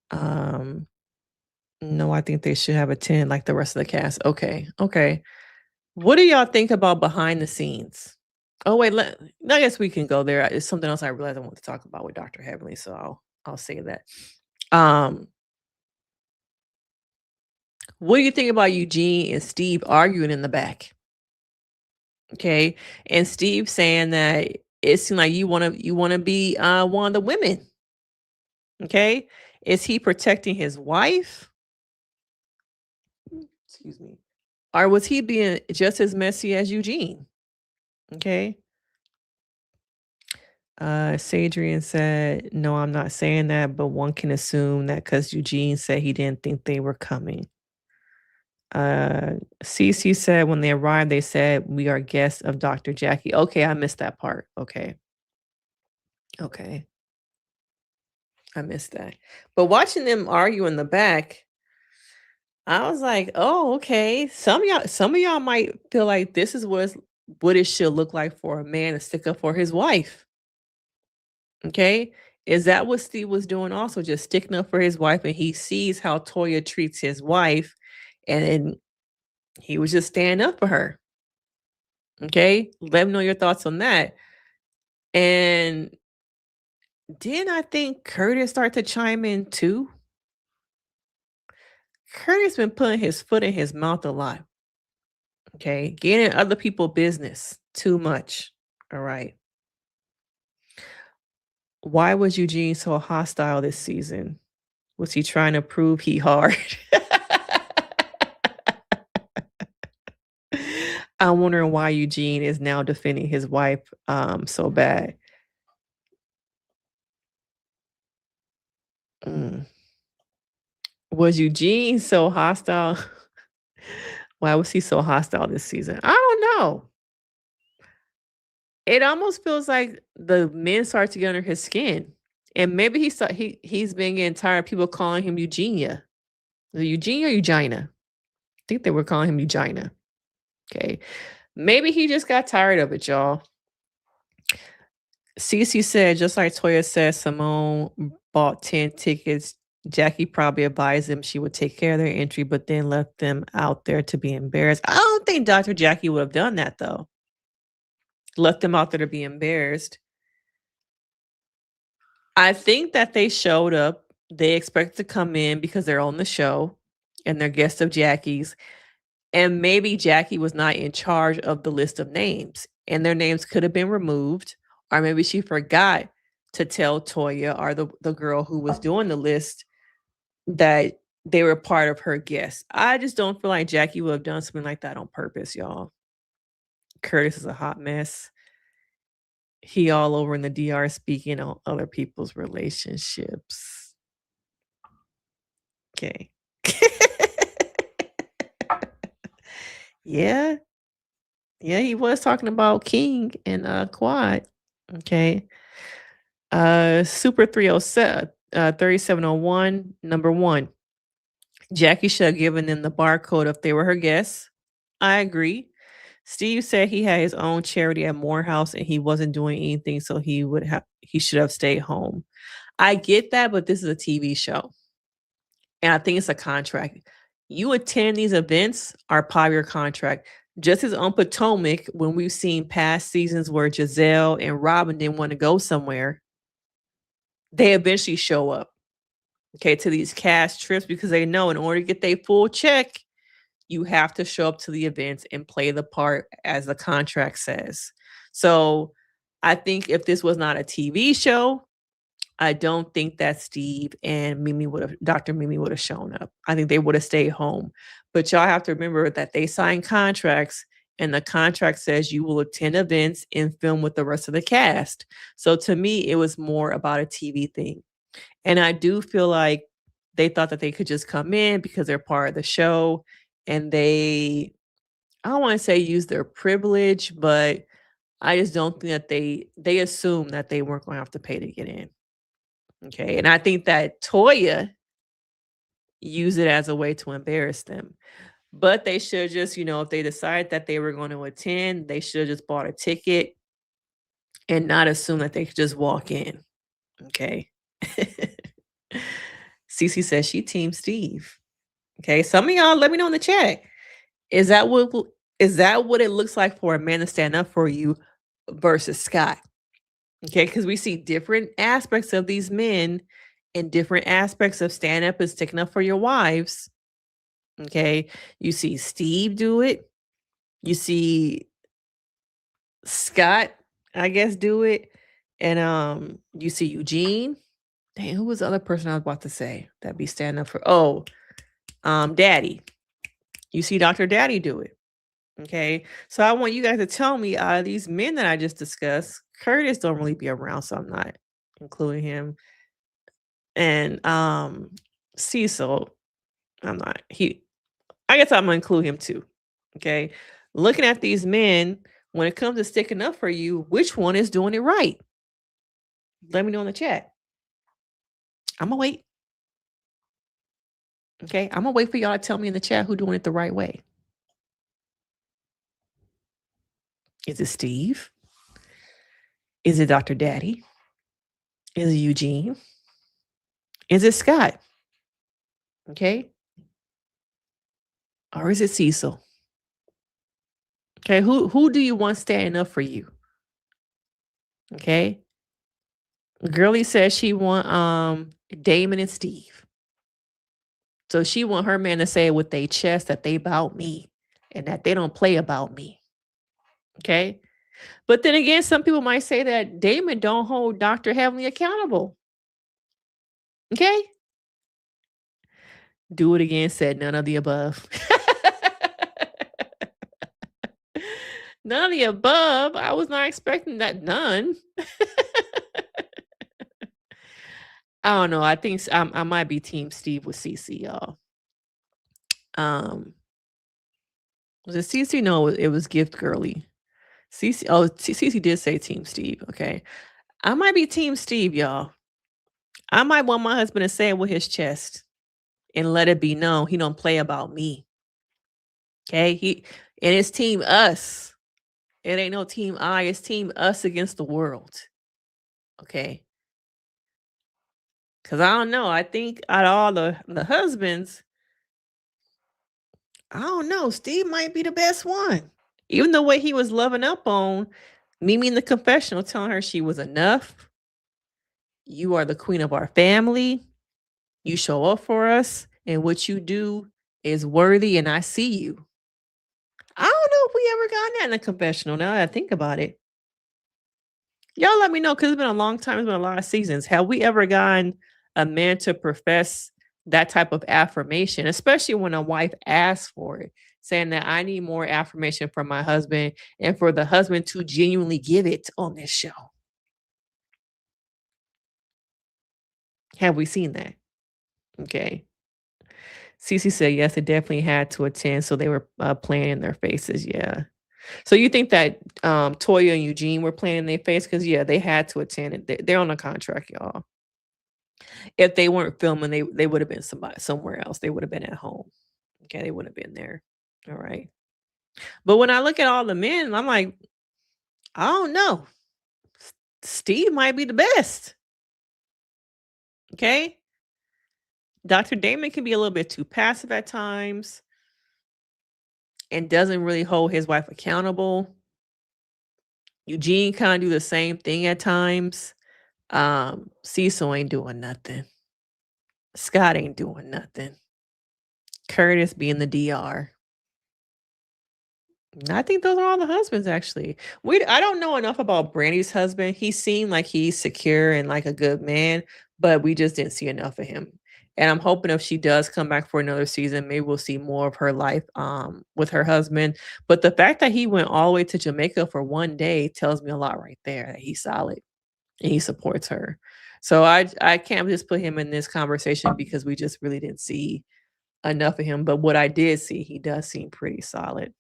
Um no, I think they should have attended like the rest of the cast. Okay. Okay. What do y'all think about behind the scenes? Oh wait, I guess we can go there. It's something else I realized I want to talk about with Dr. Heavenly, so I'll say that. Um, what do you think about Eugene and Steve arguing in the back? Okay, and Steve saying that it seemed like you wanna be one of the women. Okay, is he protecting his wife? Excuse me, or was he being just as messy as Eugene? Okay. Sadrian said, "No, I'm not saying that, but one can assume that because Eugene said he didn't think they were coming." Cece said, "When they arrived, they said we are guests of Dr. Jackie." Okay, I missed that part. Okay, okay, I missed that. But watching them argue in the back, I was like, "Oh, okay." Some of y'all might feel like this is what it should look like for a man to stick up for his wife. Okay. Is that what Steve was doing also, just sticking up for his wife, and he sees how Toya treats his wife, and then he was just standing up for her? Okay? Let me know your thoughts on that. And then I think Curtis start to chime in too. Curtis been putting his foot in his mouth a lot. Okay? Getting in other people's business too much. All right. Why was Eugene so hostile this season? Was he trying to prove he hard? I'm wondering why Eugene is now defending his wife so bad. Mm. Was Eugene so hostile? Why was he so hostile this season? I don't know. It almost feels like the men start to get under his skin. And maybe he's been getting tired of people calling him Eugenia. Is it Eugenia or Eugina? I think they were calling him Eugina. Okay. Maybe he just got tired of it, y'all. Cece said, just like Toya said, Simone bought 10 tickets. Jackie probably advised them she would take care of their entry, but then left them out there to be embarrassed. I don't think Dr. Jackie would have done that, though. Left them out there to be embarrassed. I think that they showed up. They expect to come in because they're on the show and they're guests of Jackie's. And maybe Jackie was not in charge of the list of names, and their names could have been removed, or maybe she forgot to tell Toya or the girl who was doing the list that they were part of her guests. I just don't feel like Jackie would have done something like that on purpose, y'all. Curtis is a hot mess. He all over in the DR speaking on other people's relationships. Okay. Yeah. Yeah, he was talking about King and Quad. Okay. Super 307 3701 number 1. Jackie should have given them the barcode if they were her guests. I agree. Steve said he had his own charity at Morehouse and he wasn't doing anything, so he should have stayed home. I get that, but this is a TV show. And I think it's a contract. You attend these events are part of your contract. Just as on Potomac, when we've seen past seasons where Giselle and Robin didn't want to go somewhere, they eventually show up, okay, to these cast trips because they know in order to get their full check, you have to show up to the events and play the part as the contract says. So I think if this was not a TV show, I don't think that Steve and Dr. Mimi would have shown up. I think they would have stayed home. But y'all have to remember that they signed contracts and the contract says you will attend events and film with the rest of the cast. So to me, it was more about a TV thing. And I do feel like they thought that they could just come in because they're part of the show and I don't want to say use their privilege, but I just don't think that they assume that they weren't going to have to pay to get in. Okay. And I think that Toya used it as a way to embarrass them. But they should just, if they decide that they were going to attend, they should have just bought a ticket and not assume that they could just walk in. Okay. Cece says she team Steve. Okay. Some of y'all let me know in the chat. Is that what it looks like for a man to stand up for you versus Scott? Okay, because we see different aspects of these men and different aspects of stand up and sticking up for your wives. Okay. You see Steve do it. You see Scott, I guess, do it. And you see Eugene. Dang, who was the other person I was about to say that be standing up for? Oh, Daddy. You see Dr. Daddy do it. Okay. So I want you guys to tell me these men that I just discussed, Curtis don't really be around, so I'm not including him. And Cecil, I guess I'm gonna include him too. Okay. Looking at these men, when it comes to sticking up for you, which one is doing it right? Let me know in the chat. I'm gonna wait. Okay. I'm gonna wait for y'all to tell me in the chat who doing it the right way. Is it Steve? Is it Dr. Daddy? Is it Eugene? Is it Scott? Okay. Or is it Cecil? Okay. Who do you want standing up for you? Okay. Girlie says she want Damon and Steve. So she want her man to say with their chest that they about me and that they don't play about me. Okay. But then again, some people might say that Damon don't hold Dr. Heavenly accountable. Okay. Do it again, said none of the above. None of the above. I was not expecting that. None. I don't know. I think I might be Team Steve with CC, y'all. Was it CC? No, it was Gift Girly. CC. Oh, CC did say Team Steve. Okay, I might be Team Steve, y'all. I might want my husband to say it with his chest and let it be known he don't play about me. Okay, and it's Team Us. It ain't no Team I. It's Team Us against the world. Okay. Cause I don't know. I think out of all the husbands, I don't know. Steve might be the best one. Even the way he was loving up on Mimi in the confessional, telling her she was enough. You are the queen of our family. You show up for us, and what you do is worthy, and I see you. I don't know if we ever got that in the confessional. Now that I think about it, y'all let me know because it's been a long time. It's been a lot of seasons. Have we ever gotten a man to profess that type of affirmation, especially when a wife asks for it, saying that I need more affirmation from my husband and for the husband to genuinely give it on this show? Have we seen that? Okay. Cece said, yes, they definitely had to attend. So they were playing in their faces. Yeah. So you think that Toya and Eugene were playing in their face? Because, yeah, they had to attend it. They're on a contract, y'all. If they weren't filming, they would have been somewhere else. They would have been at home. Okay, they wouldn't have been there. All right. But when I look at all the men, I'm like, I don't know. Steve might be the best. Okay. Dr. Damon can be a little bit too passive at times and doesn't really hold his wife accountable. Eugene kind of do the same thing at times. Cecil ain't doing nothing. Scott ain't doing nothing. Curtis being the DR. I think those are all the husbands, actually. I don't know enough about Brandy's husband. He seemed like he's secure and like a good man, but we just didn't see enough of him. And I'm hoping if she does come back for another season, maybe we'll see more of her life with her husband. But the fact that he went all the way to Jamaica for one day tells me a lot right there, that he's solid and he supports her. So I can't just put him in this conversation because we just really didn't see enough of him. But what I did see, he does seem pretty solid.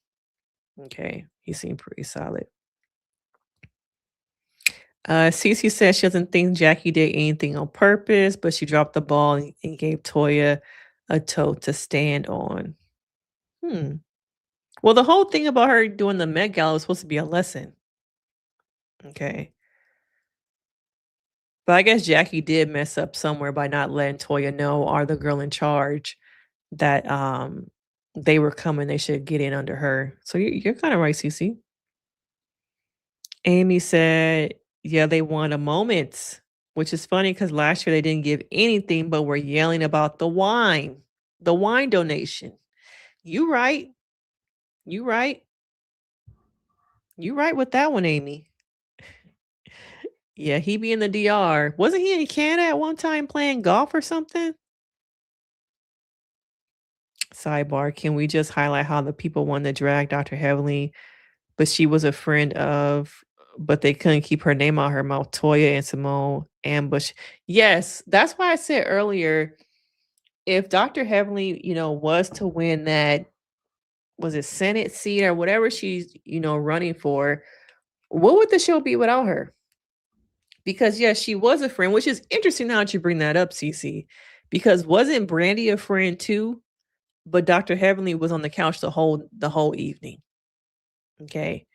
Okay, he seemed pretty solid. Cece says she doesn't think Jackie did anything on purpose, but she dropped the ball and gave Toya a toe to stand on. Well, the whole thing about her doing the Met Gala was supposed to be a lesson. Okay. But I guess Jackie did mess up somewhere by not letting Toya know, or the girl in charge, that they were coming. They should get in under her. So you're kind of right, Cece. Amy said, yeah, they want a moment, which is funny because last year they didn't give anything, but were yelling about the wine donation. You right. You right. You right with that one, Amy. Yeah, he be in the DR. Wasn't he in Canada at one time playing golf or something? Sidebar, can we just highlight how the people wanted to drag Dr. Heavenly, but she was a friend of, but they couldn't keep her name out her mouth, Toya and Simone ambush. Yes, that's why I said earlier, if Dr. Heavenly, was to win that, was it Senate seat or whatever she's, running for, what would the show be without her? Because yes, she was a friend, which is interesting now that you bring that up, Cece, because wasn't Brandy a friend too? But Dr. Heavenly was on the couch the whole evening. Okay.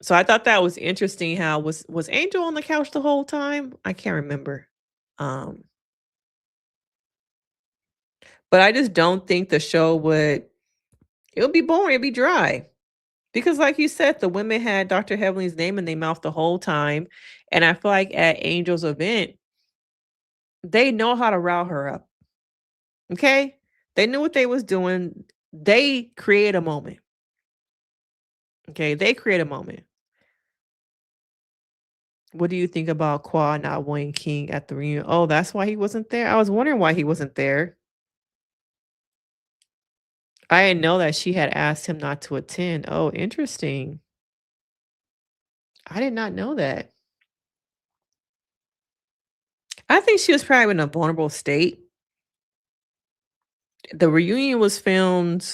So I thought that was interesting how was Angel on the couch the whole time? I can't remember. Um, but I just don't think the show would it would be boring, it'd be dry. Because like you said, the women had Dr. Heavenly's name in their mouth the whole time. And I feel like at Angel's event, they know how to rile her up. Okay? They knew what they was doing. They create a moment. Okay, they create a moment. What do you think about Qua not wanting King at the reunion? Oh, that's why he wasn't there. I was wondering why he wasn't there. I didn't know that she had asked him not to attend. Oh, interesting. I did not know that. I think she was probably in a vulnerable state. The reunion was filmed,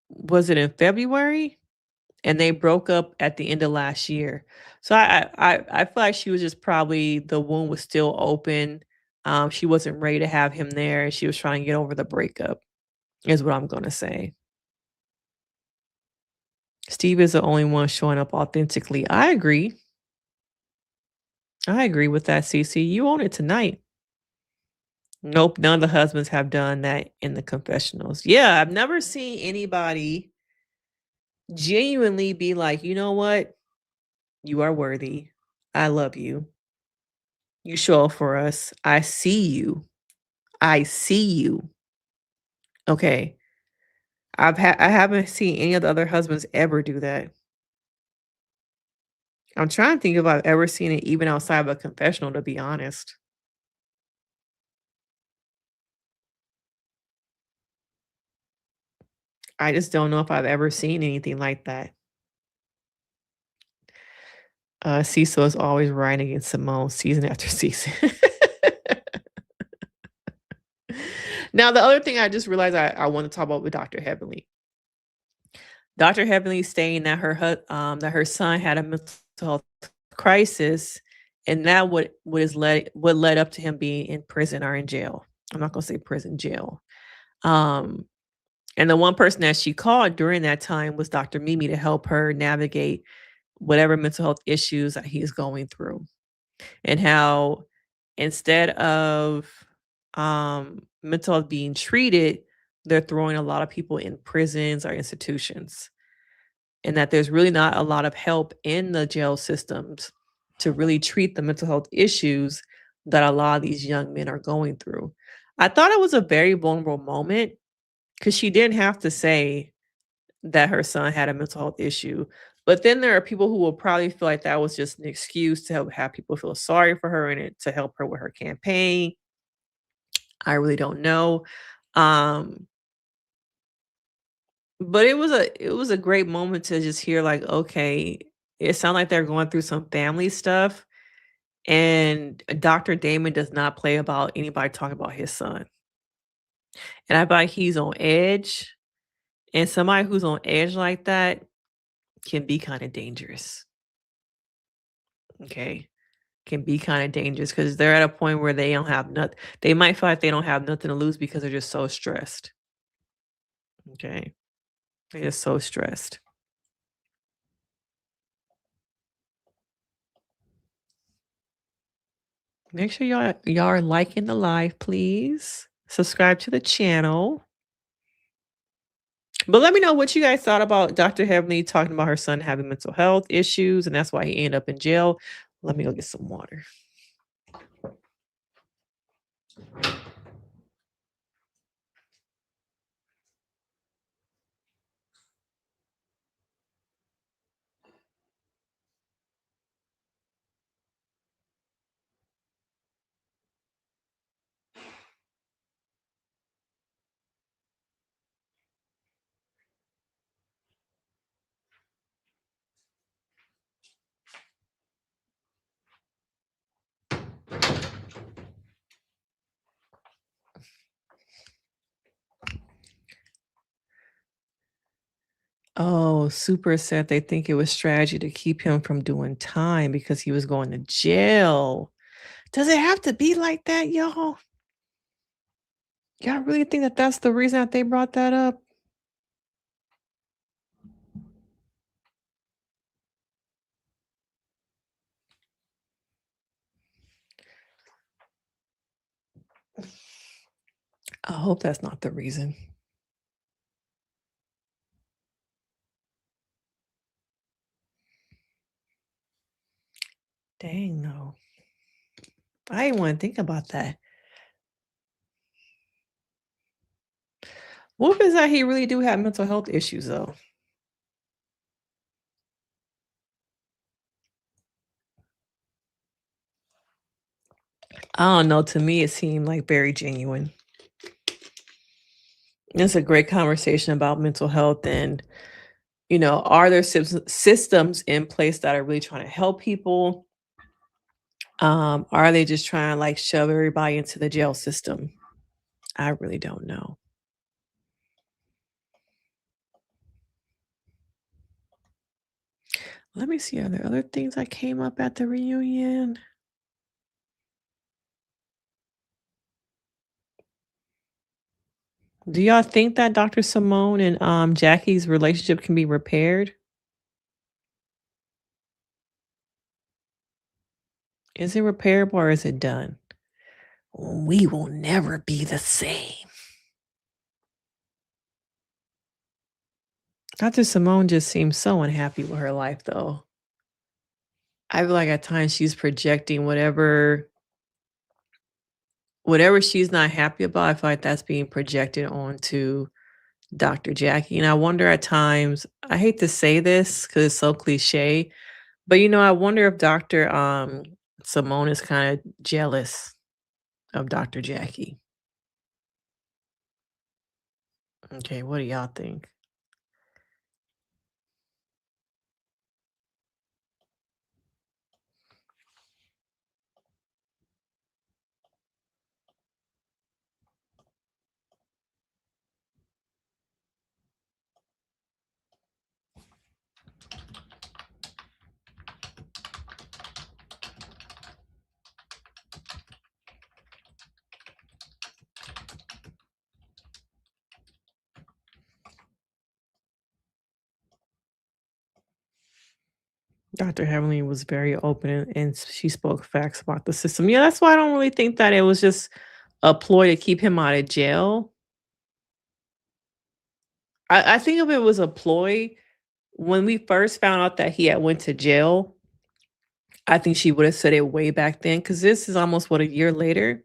was it in February? And they broke up at the end of last year. So I feel like she was just probably the wound was still open. She wasn't ready to have him there, and she was trying to get over the breakup, is what I'm gonna say. Steve is the only one showing up authentically. I agree. I agree with that, CC. You own it tonight. Nope, none of the husbands have done that in the confessionals. Yeah, I've never seen anybody genuinely be like, you know what? You are worthy. I love you. You show up for us. I see you. I see you. Okay. I haven't seen any of the other husbands ever do that. I'm trying to think if I've ever seen it even outside of a confessional, to be honest. I just don't know if I've ever seen anything like that. Cecil is always riding against Simone season after season. Now, the other thing I just realized I want to talk about with Dr. Heavenly. Dr. Heavenly saying that that her son had a mental health crisis, and that what led up to him being in prison or in jail. I'm not gonna say prison, jail. Um, and the one person that she called during that time was Dr. Mimi to help her navigate whatever mental health issues that he's going through, and how instead of mental health being treated, they're throwing a lot of people in prisons or institutions, and that there's really not a lot of help in the jail systems to really treat the mental health issues that a lot of these young men are going through. I thought it was a very vulnerable moment because she didn't have to say that her son had a mental health issue. But then there are people who will probably feel like that was just an excuse to help have people feel sorry for her and it to help her with her campaign. I really don't know. Um, but it was a great moment to just hear like, okay, it sounds like they're going through some family stuff. And Dr. Damon does not play about anybody talking about his son. And I feel like he's on edge. And somebody who's on edge like that can be kind of dangerous. Okay. Can be kind of dangerous because they're at a point where they don't have nothing. They might feel like they don't have nothing to lose because they're just so stressed. Okay. They're just so stressed. Make sure y'all are liking the live, please. Subscribe to the channel. But let me know what you guys thought about Dr. Heavenly talking about her son having mental health issues, and that's why he ended up in jail. Let me go get some water. Oh, Super said they think it was strategy to keep him from doing time because he was going to jail. Does it have to be like that, y'all? Y'all really think that that's the reason that they brought that up? I hope that's not the reason. Dang, no. I didn't wanna think about that. What if it's that he really do have mental health issues, though? I don't know, to me, it seemed, like, very genuine. It's a great conversation about mental health and, are there systems in place that are really trying to help people? Are they just trying to, like, shove everybody into the jail system? I really don't know. Let me see, are there other things that came up at the reunion? Do y'all think that Dr. Simone and, Jackie's relationship can be repaired? Is it repairable or is it done? We will never be the same. Dr. Simone just seems so unhappy with her life, though. I feel like at times she's projecting whatever she's not happy about, I feel like that's being projected onto Dr. Jackie, and I wonder at times I hate to say this because it's so cliche, but, I wonder if Dr. Simone is kinda jealous of Dr. Jackie. Okay, what do y'all think? Dr. Heavenly was very open and she spoke facts about the system. Yeah, that's why I don't really think that it was just a ploy to keep him out of jail. I think if it was a ploy, when we first found out that he had went to jail, I think she would have said it way back then because this is almost, what, a year later?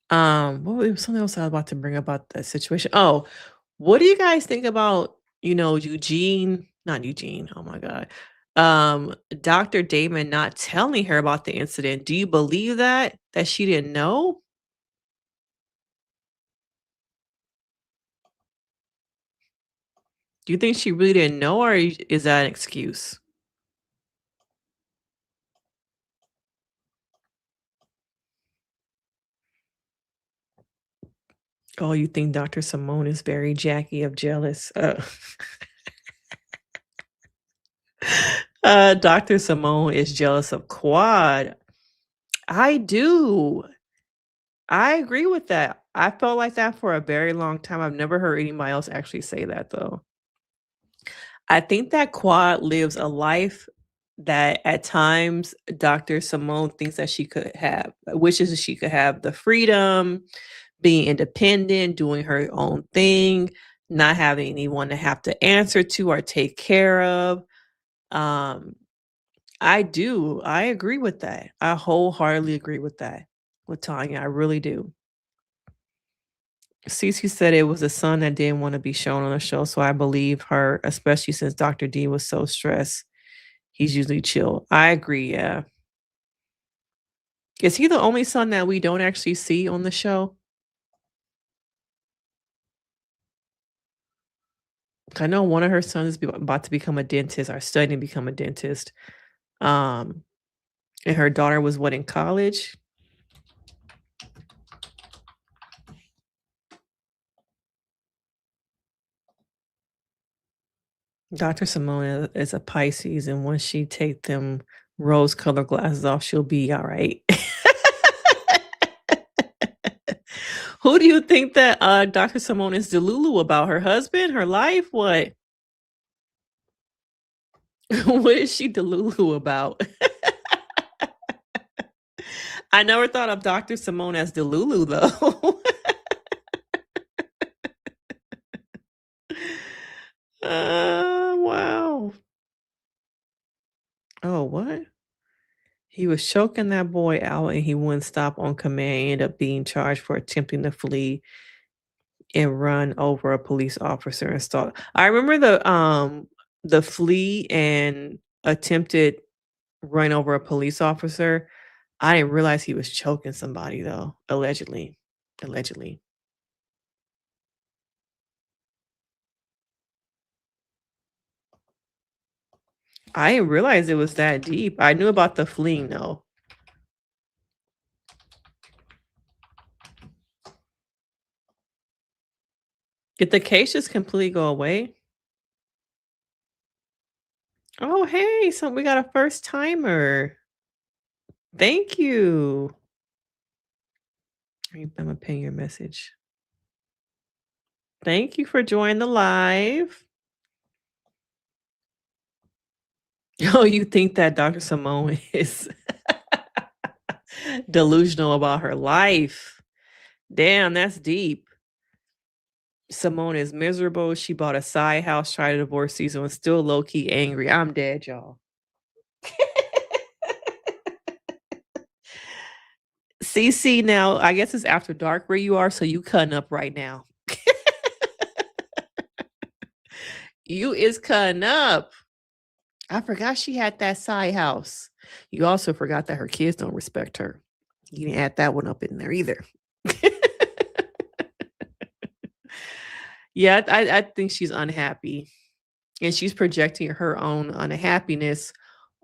What was something else I was about to bring up about that situation? Oh, what do you guys think about, Eugene not Eugene, oh my god, Dr. Damon not telling her about the incident? Do you believe that? That she didn't know? Do you think she really didn't know, or is that an excuse? Oh, you think Dr. Simone is very Jackie of jealous? Dr. Simone is jealous of Quad. I do. I agree with that. I felt like that for a very long time. I've never heard anybody else actually say that though. I think that Quad lives a life that at times Dr. Simone thinks that she could have, wishes that she could have the freedom, being independent, doing her own thing, not having anyone to have to answer to or take care of. Um, I do. I agree with that. I wholeheartedly agree with that with Tanya. I really do. Cece said it was a son that didn't want to be shown on the show, so I believe her, especially since Dr. D was so stressed. He's usually chill. I agree, yeah. Is he the only son that we don't actually see on the show? I know one of her sons is about to become a dentist or studying to become a dentist. Um, and her daughter was what, in college? Dr. Simone is a Pisces, and once she take them rose-colored glasses off, she'll be alright. Who do you think that, Dr. Simone is delulu about? Her husband? Her life? What? What is she delulu about? I never thought of Dr. Simone as Delulu, though. Wow. Oh, what? He was choking that boy out and he wouldn't stop on command. He ended up being charged for attempting to flee and run over a police officer and stall. I remember the flee and attempted run over a police officer. I didn't realize he was choking somebody though, allegedly. Allegedly. I didn't realize it was that deep. I knew about the fleeing though. Did the case just completely go away? Oh, hey, so we got a first timer. Thank you. I'm gonna ping your message. Thank you for joining the live. Oh, you think that Dr. Simone is delusional about her life. Damn, that's deep. Simone is miserable. She bought a side house, tried to divorce season, was still low key angry. I'm dead, y'all. CC, now I guess it's after dark where you are, so you cutting up right now. You is cutting up. I forgot she had that side house. You also forgot that her kids don't respect her. You didn't add that one up in there either. Yeah, I think she's unhappy. And she's projecting her own unhappiness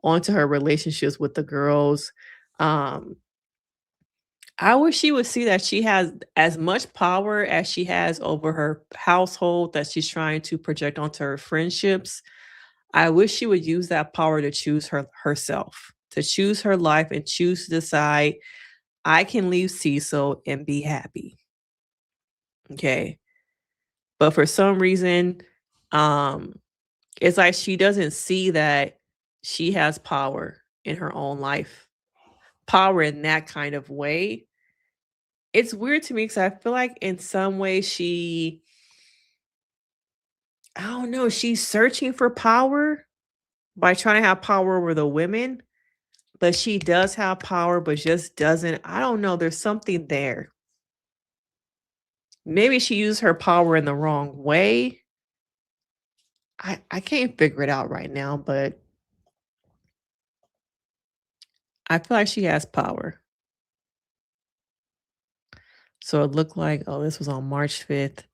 onto her relationships with the girls. Um, I wish she would see that she has as much power as she has over her household that she's trying to project onto her friendships. I wish she would use that power to choose herself, to choose her life and choose to decide, I can leave Cecil and be happy. Okay. But for some reason, um, it's like she doesn't see that she has power in her own life, power in that kind of way. It's weird to me because I feel like in some way I don't know, she's searching for power by trying to have power over the women, but she does have power, but just doesn't. I don't know. There's something there. Maybe she used her power in the wrong way. I can't figure it out right now, but I feel like she has power. So it looked like, oh, this was on March 5th.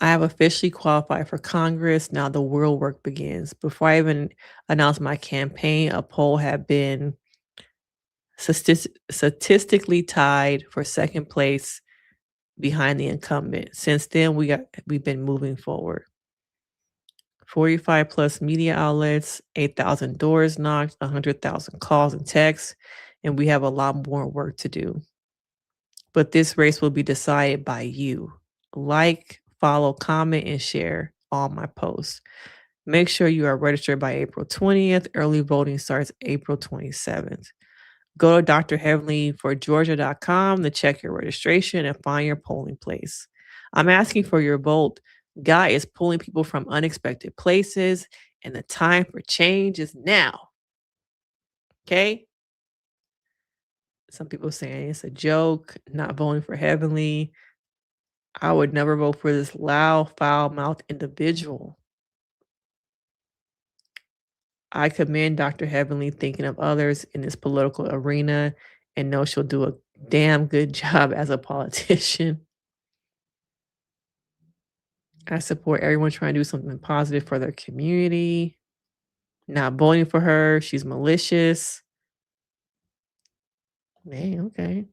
I have officially qualified for Congress. Now the real work begins. Before I even announced my campaign, a poll had been statistically tied for second place behind the incumbent. Since then, we've been moving forward. 45 plus media outlets, 8,000 doors knocked, 100,000 calls and texts, and we have a lot more work to do. But this race will be decided by you. Like, follow, comment, and share all my posts. Make sure you are registered by April 20th. Early voting starts April 27th. Go to drheavenlyforgeorgia.com to check your registration and find your polling place. I'm asking for your vote. God is pulling people from unexpected places, and the time for change is now. Okay? Some people saying it's a joke, not voting for Heavenly. I would never vote for this loud, foul-mouthed individual. I commend Dr. Heavenly thinking of others in this political arena and know she'll do a damn good job as a politician. I support everyone trying to do something positive for their community. Not voting for her. She's malicious. Man, okay.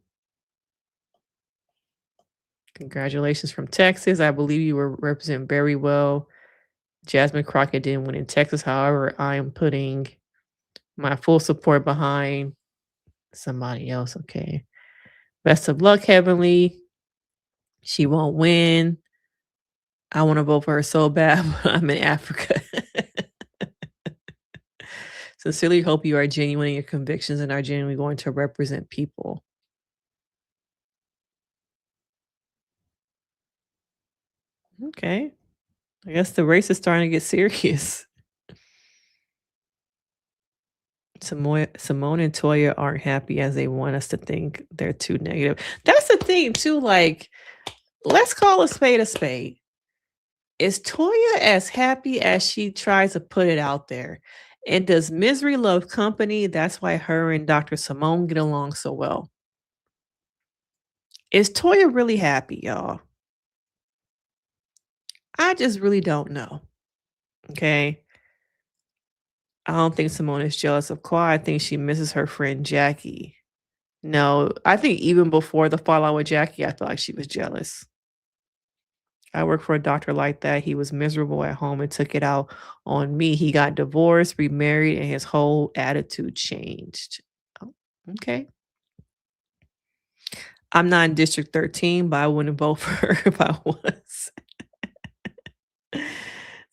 Congratulations from Texas. I believe you were represented very well. Jasmine Crockett didn't win in Texas. However, I am putting my full support behind somebody else. Okay. Best of luck, Heavenly. She won't win. I want to vote for her so bad, but I'm in Africa. Sincerely hope you are genuine in your convictions and are genuinely going to represent people. Okay. I guess the race is starting to get serious. Simone and Toya aren't happy as they want us to think they're too negative. That's the thing, too. Like, let's call a spade a spade. Is Toya as happy as she tries to put it out there? And does misery love company? That's why her and Dr. Simone get along so well. Is Toya really happy, y'all? I just really don't know. Okay. I don't think Simone is jealous of Kawhi. I think she misses her friend Jackie. No, I think even before the fallout with Jackie, I felt like she was jealous. I worked for a doctor like that. He was miserable at home and took it out on me. He got divorced, remarried, and his whole attitude changed. Oh, okay. I'm not in District 13, but I wouldn't vote for her if I was.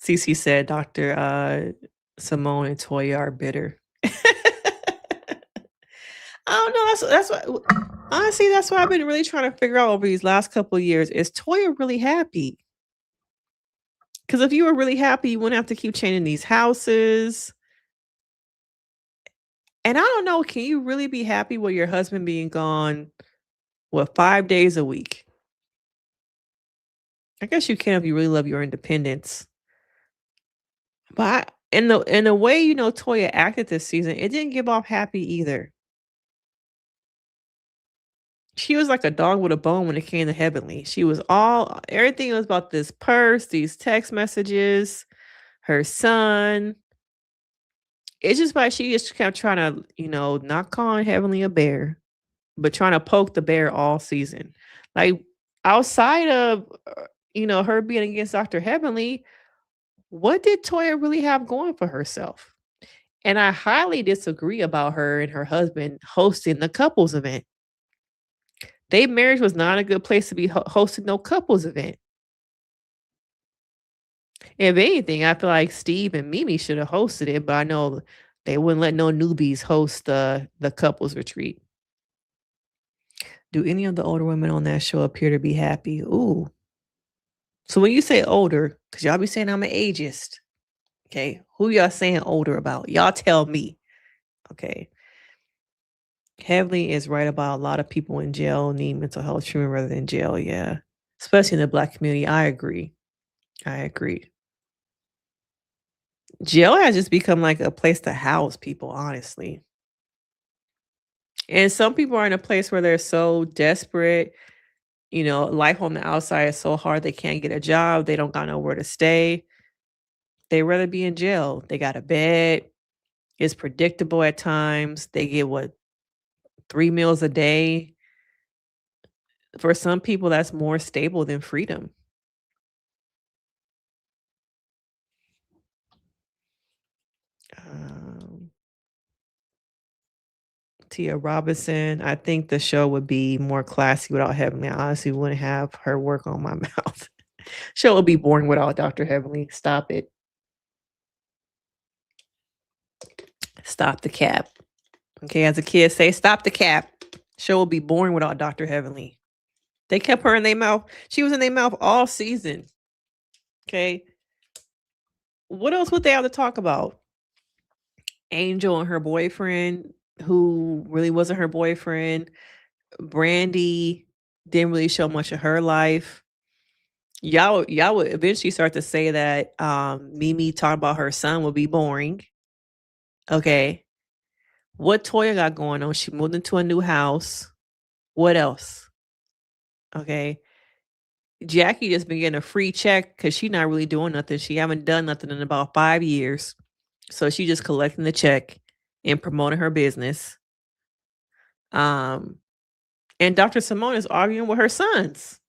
Cece said Dr. Simone and Toya are bitter. I don't know. That's what honestly, that's what I've been really trying to figure out over these last couple of years. Is Toya really happy? Because if you were really happy, you wouldn't have to keep changing these houses. And I don't know, can you really be happy with your husband being gone, what, 5 days a week? I guess you can if you really love your independence. But in the way, Toya acted this season, it didn't give off happy either. She was like a dog with a bone when it came to Heavenly. She was everything was about this purse, these text messages, her son. It's just like she just kept trying to, not calling Heavenly a bear, but trying to poke the bear all season. Like outside of her being against Dr. Heavenly, what did Toya really have going for herself? And I highly disagree about her and her husband hosting the couples event. Their marriage was not a good place to be hosting no couples event. If anything, I feel like Steve and Mimi should have hosted it, but I know they wouldn't let no newbies host the couples retreat. Do any of the older women on that show appear to be happy? Ooh. So when you say older, because y'all be saying I'm an ageist, okay? Who y'all saying older about? Y'all tell me, okay? Heavily is right about a lot of people in jail need mental health treatment rather than jail, yeah. Especially in the Black community. I agree. I agree. Jail has just become like a place to house people, honestly. And some people are in a place where they're so desperate. Life on the outside is so hard they can't get a job. They don't got nowhere to stay. They rather be in jail. They got a bed. It's predictable at times. They get what, 3 meals a day. For some people, that's more stable than freedom. Um, Tia Robinson, I think the show would be more classy without Heavenly. I honestly wouldn't have her work on my mouth. Show would be boring without Dr. Heavenly. Stop it. Stop the cap. Okay, as a kid, say stop the cap. Show will be boring without Dr. Heavenly. They kept her in their mouth. She was in their mouth all season. Okay. What else would they have to talk about? Angel and her boyfriend, who really wasn't her boyfriend. Brandi didn't really show much of her life. Y'all would eventually start to say that Mimi talking about her son would be boring. Okay. What Toya got going on? She moved into a new house. What else? Okay. Jackie just been getting a free check because she's not really doing nothing. She haven't done nothing in about 5 years. So she just collecting the check and promoting her business. And Dr. Simone is arguing with her sons.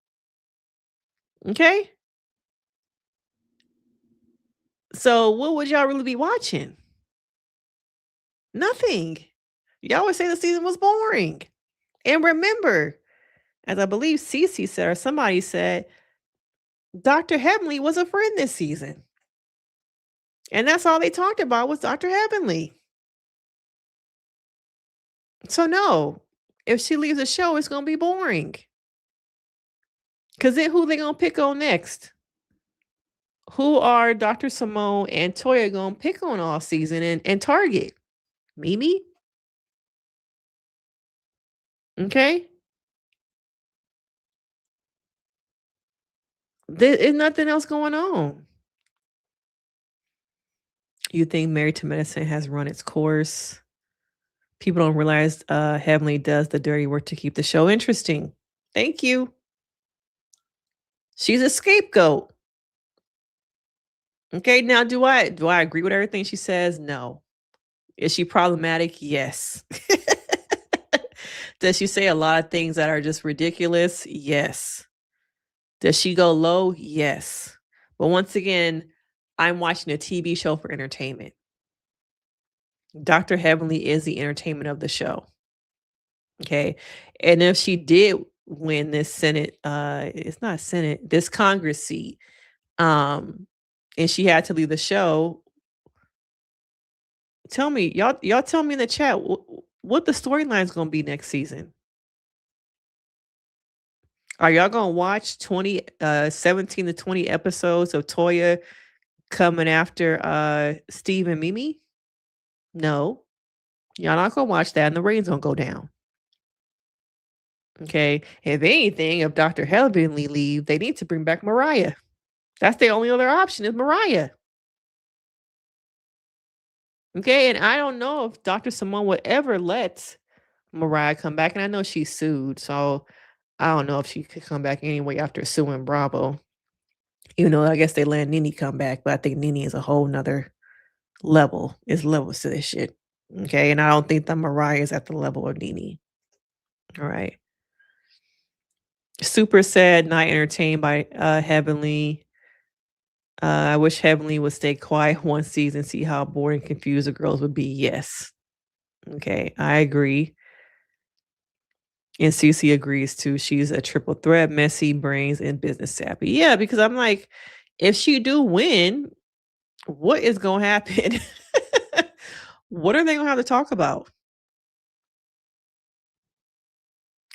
Okay. So what would y'all really be watching? Nothing. Y'all would say the season was boring. And remember, as I believe Cece said, or somebody said, Dr. Heavenly was a friend this season. And that's all they talked about was Dr. Heavenly. So no, if she leaves the show, it's gonna be boring. Cause then who they gonna pick on next? Who are Dr. Simone and Toya gonna pick on all season and target? Mimi? Okay. There is nothing else going on. You think Married to Medicine has run its course? People don't realize Heavenly does the dirty work to keep the show interesting. Thank you. She's a scapegoat. Okay, now do I agree with everything she says? No. Is she problematic? Yes. Does she say a lot of things that are just ridiculous? Yes. Does she go low? Yes. But once again, I'm watching a TV show for entertainment. Dr. Heavenly is the entertainment of the show. Okay. And if she did win this Senate, it's not Senate, this Congress seat, um, and she had to leave the show, tell me, y'all tell me in the chat what the storyline's gonna be next season. Are y'all gonna watch 17 to 20 episodes of Toya coming after Steve and Mimi? No. Y'all not gonna watch that, and the ratings gonna go down. Okay. If anything, if Dr. Heavenly leave, they need to bring back Mariah. That's the only other option is Mariah. Okay. And I don't know if Dr. Simone would ever let Mariah come back. And I know she's sued. So I don't know if she could come back anyway after suing Bravo. Even though I guess they let Nene come back, but I think Nene is a whole nother level. It's levels to this shit. Okay. And I don't think that Mariah is at the level of Nene. All right. Super sad, not entertained by Heavenly. I wish Heavenly would stay quiet one season, see how bored and confused the girls would be. Yes. Okay, I agree. And Cece agrees too. She's a triple threat, messy, brains, and business savvy. Yeah, because I'm like, if she do win, what is gonna happen? What are they gonna have to talk about?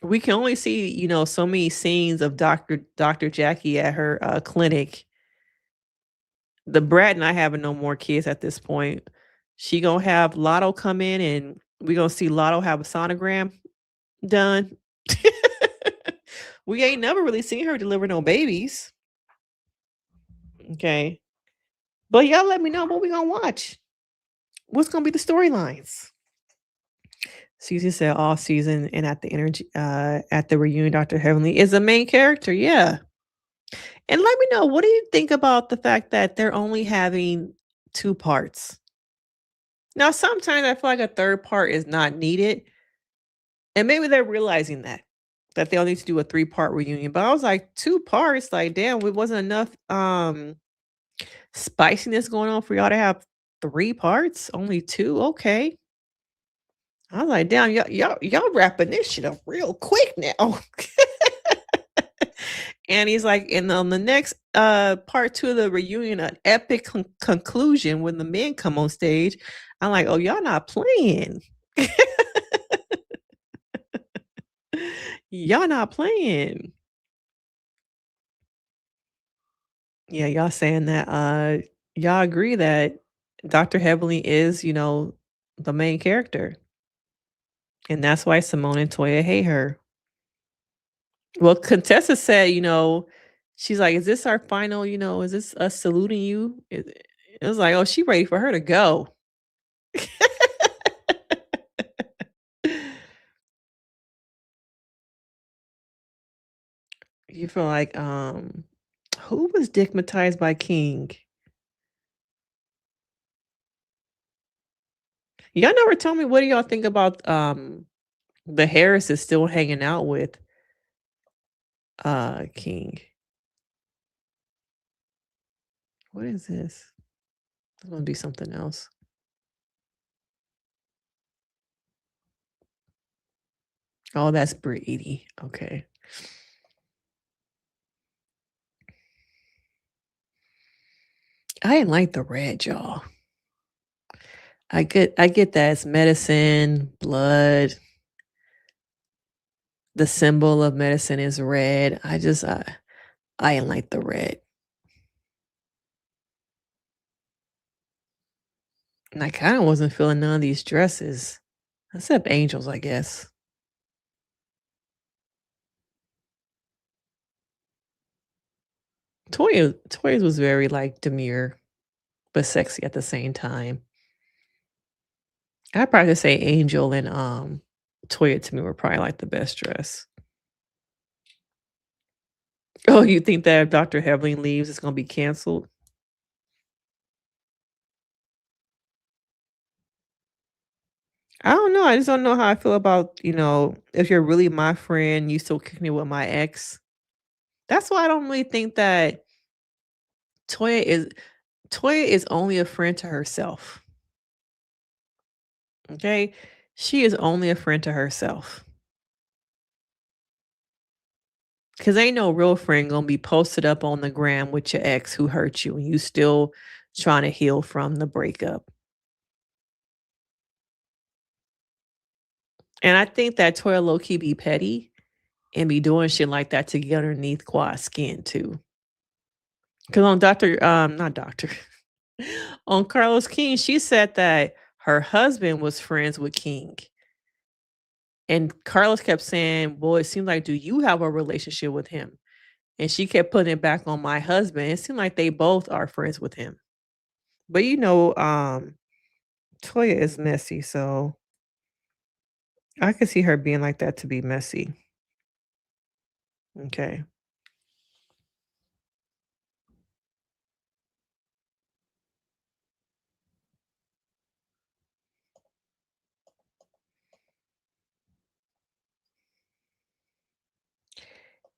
We can only see, so many scenes of Dr. Jackie at her clinic. The brat not having no more kids at this point. She gonna have Lotto come in and we gonna see Lotto have a sonogram done. We ain't never really seen her deliver no babies. Okay. But y'all let me know what we gonna watch. What's gonna be the storylines? Susie said all season and at the energy at the reunion, Dr. Heavenly is the main character. Yeah. And let me know, what do you think about the fact that they're only having 2 parts? Now, sometimes I feel like a 3rd part is not needed, and maybe they're realizing that they'll need to do a 3-part reunion, but I was like, 2 parts? Like, damn, it wasn't enough, spiciness going on for y'all to have 3 parts? Only 2? Okay. I was like, "Damn, y'all wrapping this shit up real quick now." And he's like, "And on the next, part 2 of the reunion, an epic conclusion when the men come on stage." I'm like, "Oh, y'all not playing." Y'all not playing. Yeah, y'all saying that, y'all agree that Dr. Heavenly is, the main character, and that's why Simone and Toya hate her. Well, Contessa said, she's like, "Is this our final, is this us saluting you?" It was like, oh, she ready for her to go. You feel like, who was stigmatized by King? Y'all never tell me, what do y'all think about, the Harris is still hanging out with, King? What is this? It's gonna be something else. Oh, that's Brady. Okay. I didn't like the red, y'all. I get that it's medicine, blood. The symbol of medicine is red. I ain't like the red. And I kinda wasn't feeling none of these dresses, except Angel's, I guess. Toya's was very, like, demure, but sexy at the same time. I'd probably say Angel and, Toya to me were probably, like, the best dress. Oh, you think that if Dr. Heavenly leaves, it's gonna be canceled? I don't know, I just don't know how I feel about, if you're really my friend, you still kick me with my ex. That's why I don't really think that Toya is Toya is only a friend to herself, okay? She is only a friend to herself. 'Cause ain't no real friend gonna be posted up on the gram with your ex who hurt you, and you still trying to heal from the breakup. And I think that Toya low key be petty and be doing shit like that to get underneath Quad's skin too. Cause on not Doctor, on Carlos King, she said that her husband was friends with King. And Carlos kept saying, "Well, it seems like do you have a relationship with him?" And she kept putting it back on my husband. It seemed like they both are friends with him. But Toya is messy, so I could see her being like that to be messy. Okay.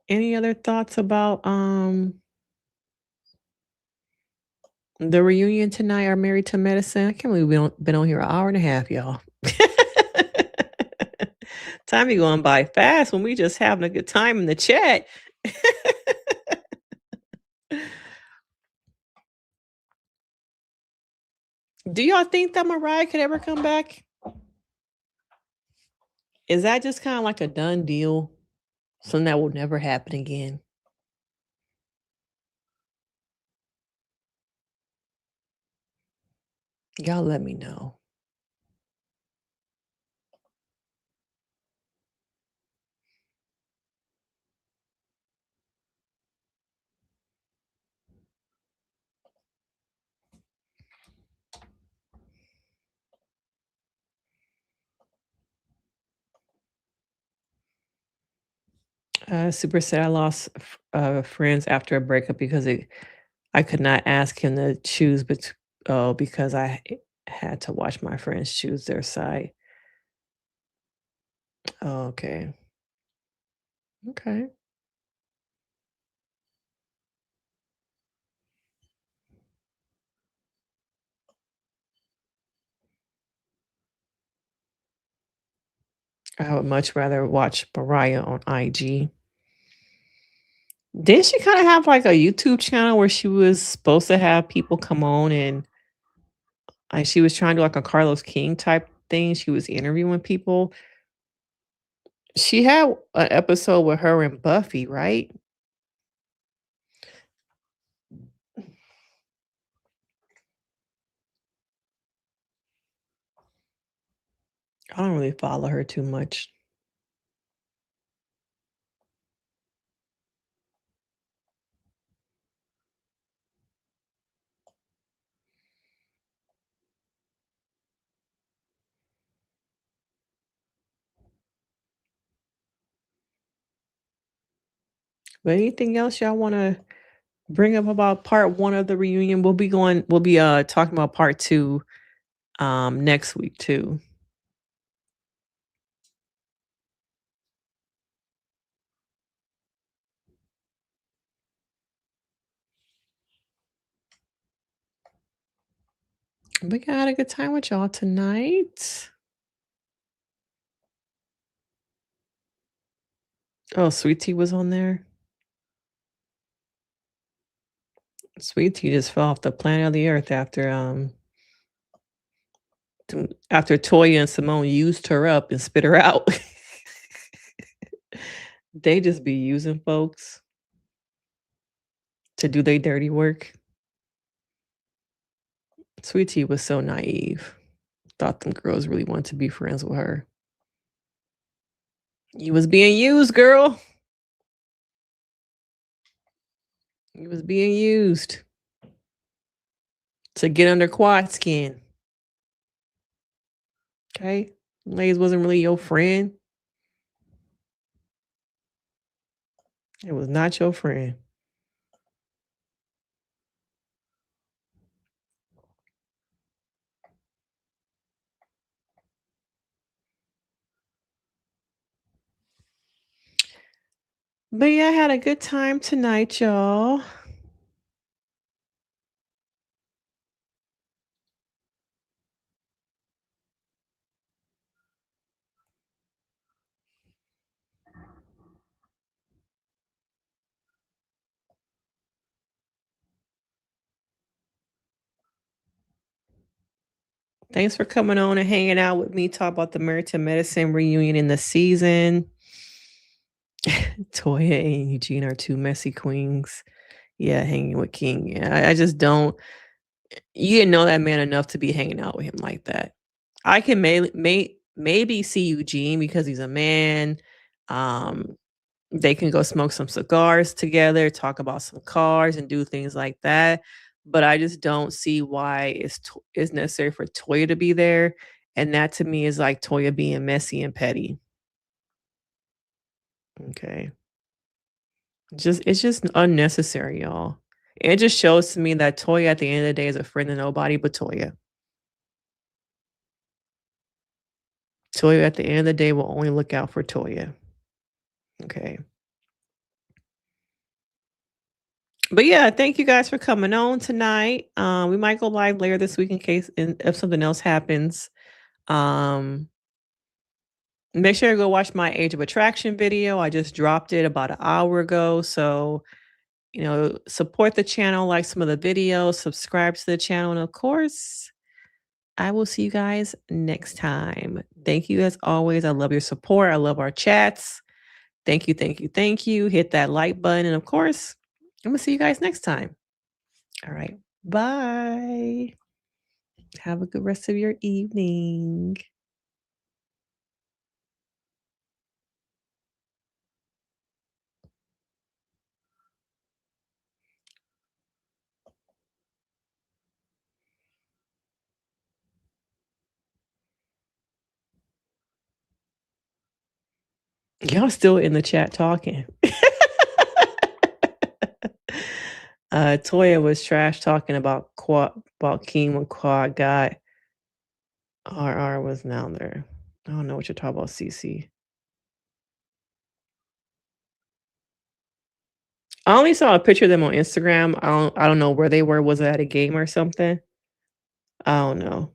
Any other thoughts about the reunion tonight or Married to Medicine? I can't believe we don't been on here an hour and a half, y'all. Time be going by fast when we just having a good time in the chat. Do y'all think that Mariah could ever come back? Is that just kind of like a done deal? Something that will never happen again? Y'all let me know. Super said I lost friends after a breakup because I could not ask him to choose, but because had to watch my friends choose their side. Oh, okay, okay. I would much rather watch Mariah on IG. Didn't she kind of have like a YouTube channel where she was supposed to have people come on and like she was trying to do like a Carlos King type thing? She was interviewing people. She had an episode with her and Buffy, right? I don't really follow her too much. But anything else y'all want to bring up about part one of the reunion? We'll be talking about part two next week too. But yeah, I had a good time with y'all tonight. Oh, Sweet Tea was on there. Sweet Tea just fell off the planet of the earth after Toya and Simone used her up and spit her out. They just be using folks to do their dirty work. Sweet Tea was so naive. Thought them girls really wanted to be friends with her. You was being used, girl. You was being used to get under quad skin. Okay? Ladies wasn't really your friend. It was not your friend. But yeah, I had a good time tonight, y'all. Thanks for coming on and hanging out with me. Talk about the Married to Medicine reunion in the season. Toya and Eugene are two messy queens. Yeah, hanging with King. Yeah, I just don't. You didn't know that man enough to be hanging out with him like that. I can maybe see Eugene because he's a man. Um, they can go smoke some cigars together, talk about some cars, and do things like that. But I just don't see why it's necessary for Toya to be there. And that to me is like Toya being messy and petty. Okay. It's just unnecessary, y'all. It just shows to me that Toya at the end of the day is a friend of nobody but Toya. Toya at the end of the day will only look out for Toya. Okay. But yeah, thank you guys for coming on tonight. We might go live later this week in case if something else happens. Um, make sure to go watch my Age of Attraction video. I just dropped it about an hour ago. So, support the channel, like some of the videos, subscribe to the channel, and of course, I will see you guys next time. Thank you as always. I love your support. I love our chats. Thank you, thank you, thank you. Hit that like button. And of course, I'm going to see you guys next time. All right. Bye. Have a good rest of your evening. Y'all still in the chat talking. Toya was trash talking about King when Quad got RR was down there. I don't know what you're talking about, CC. I only saw a picture of them on Instagram. I don't know where they were. Was it at a game or something? I don't know.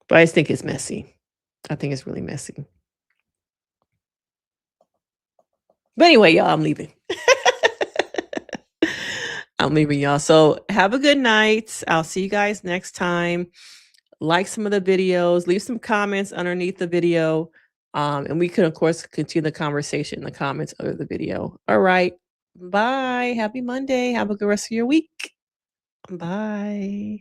But I just think it's messy. I think it's really messy. But anyway, y'all, I'm leaving. I'm leaving y'all. So have a good night. I'll see you guys next time. Like some of the videos, leave some comments underneath the video. And we can, of course, continue the conversation in the comments of the video. All right. Bye. Happy Monday. Have a good rest of your week. Bye.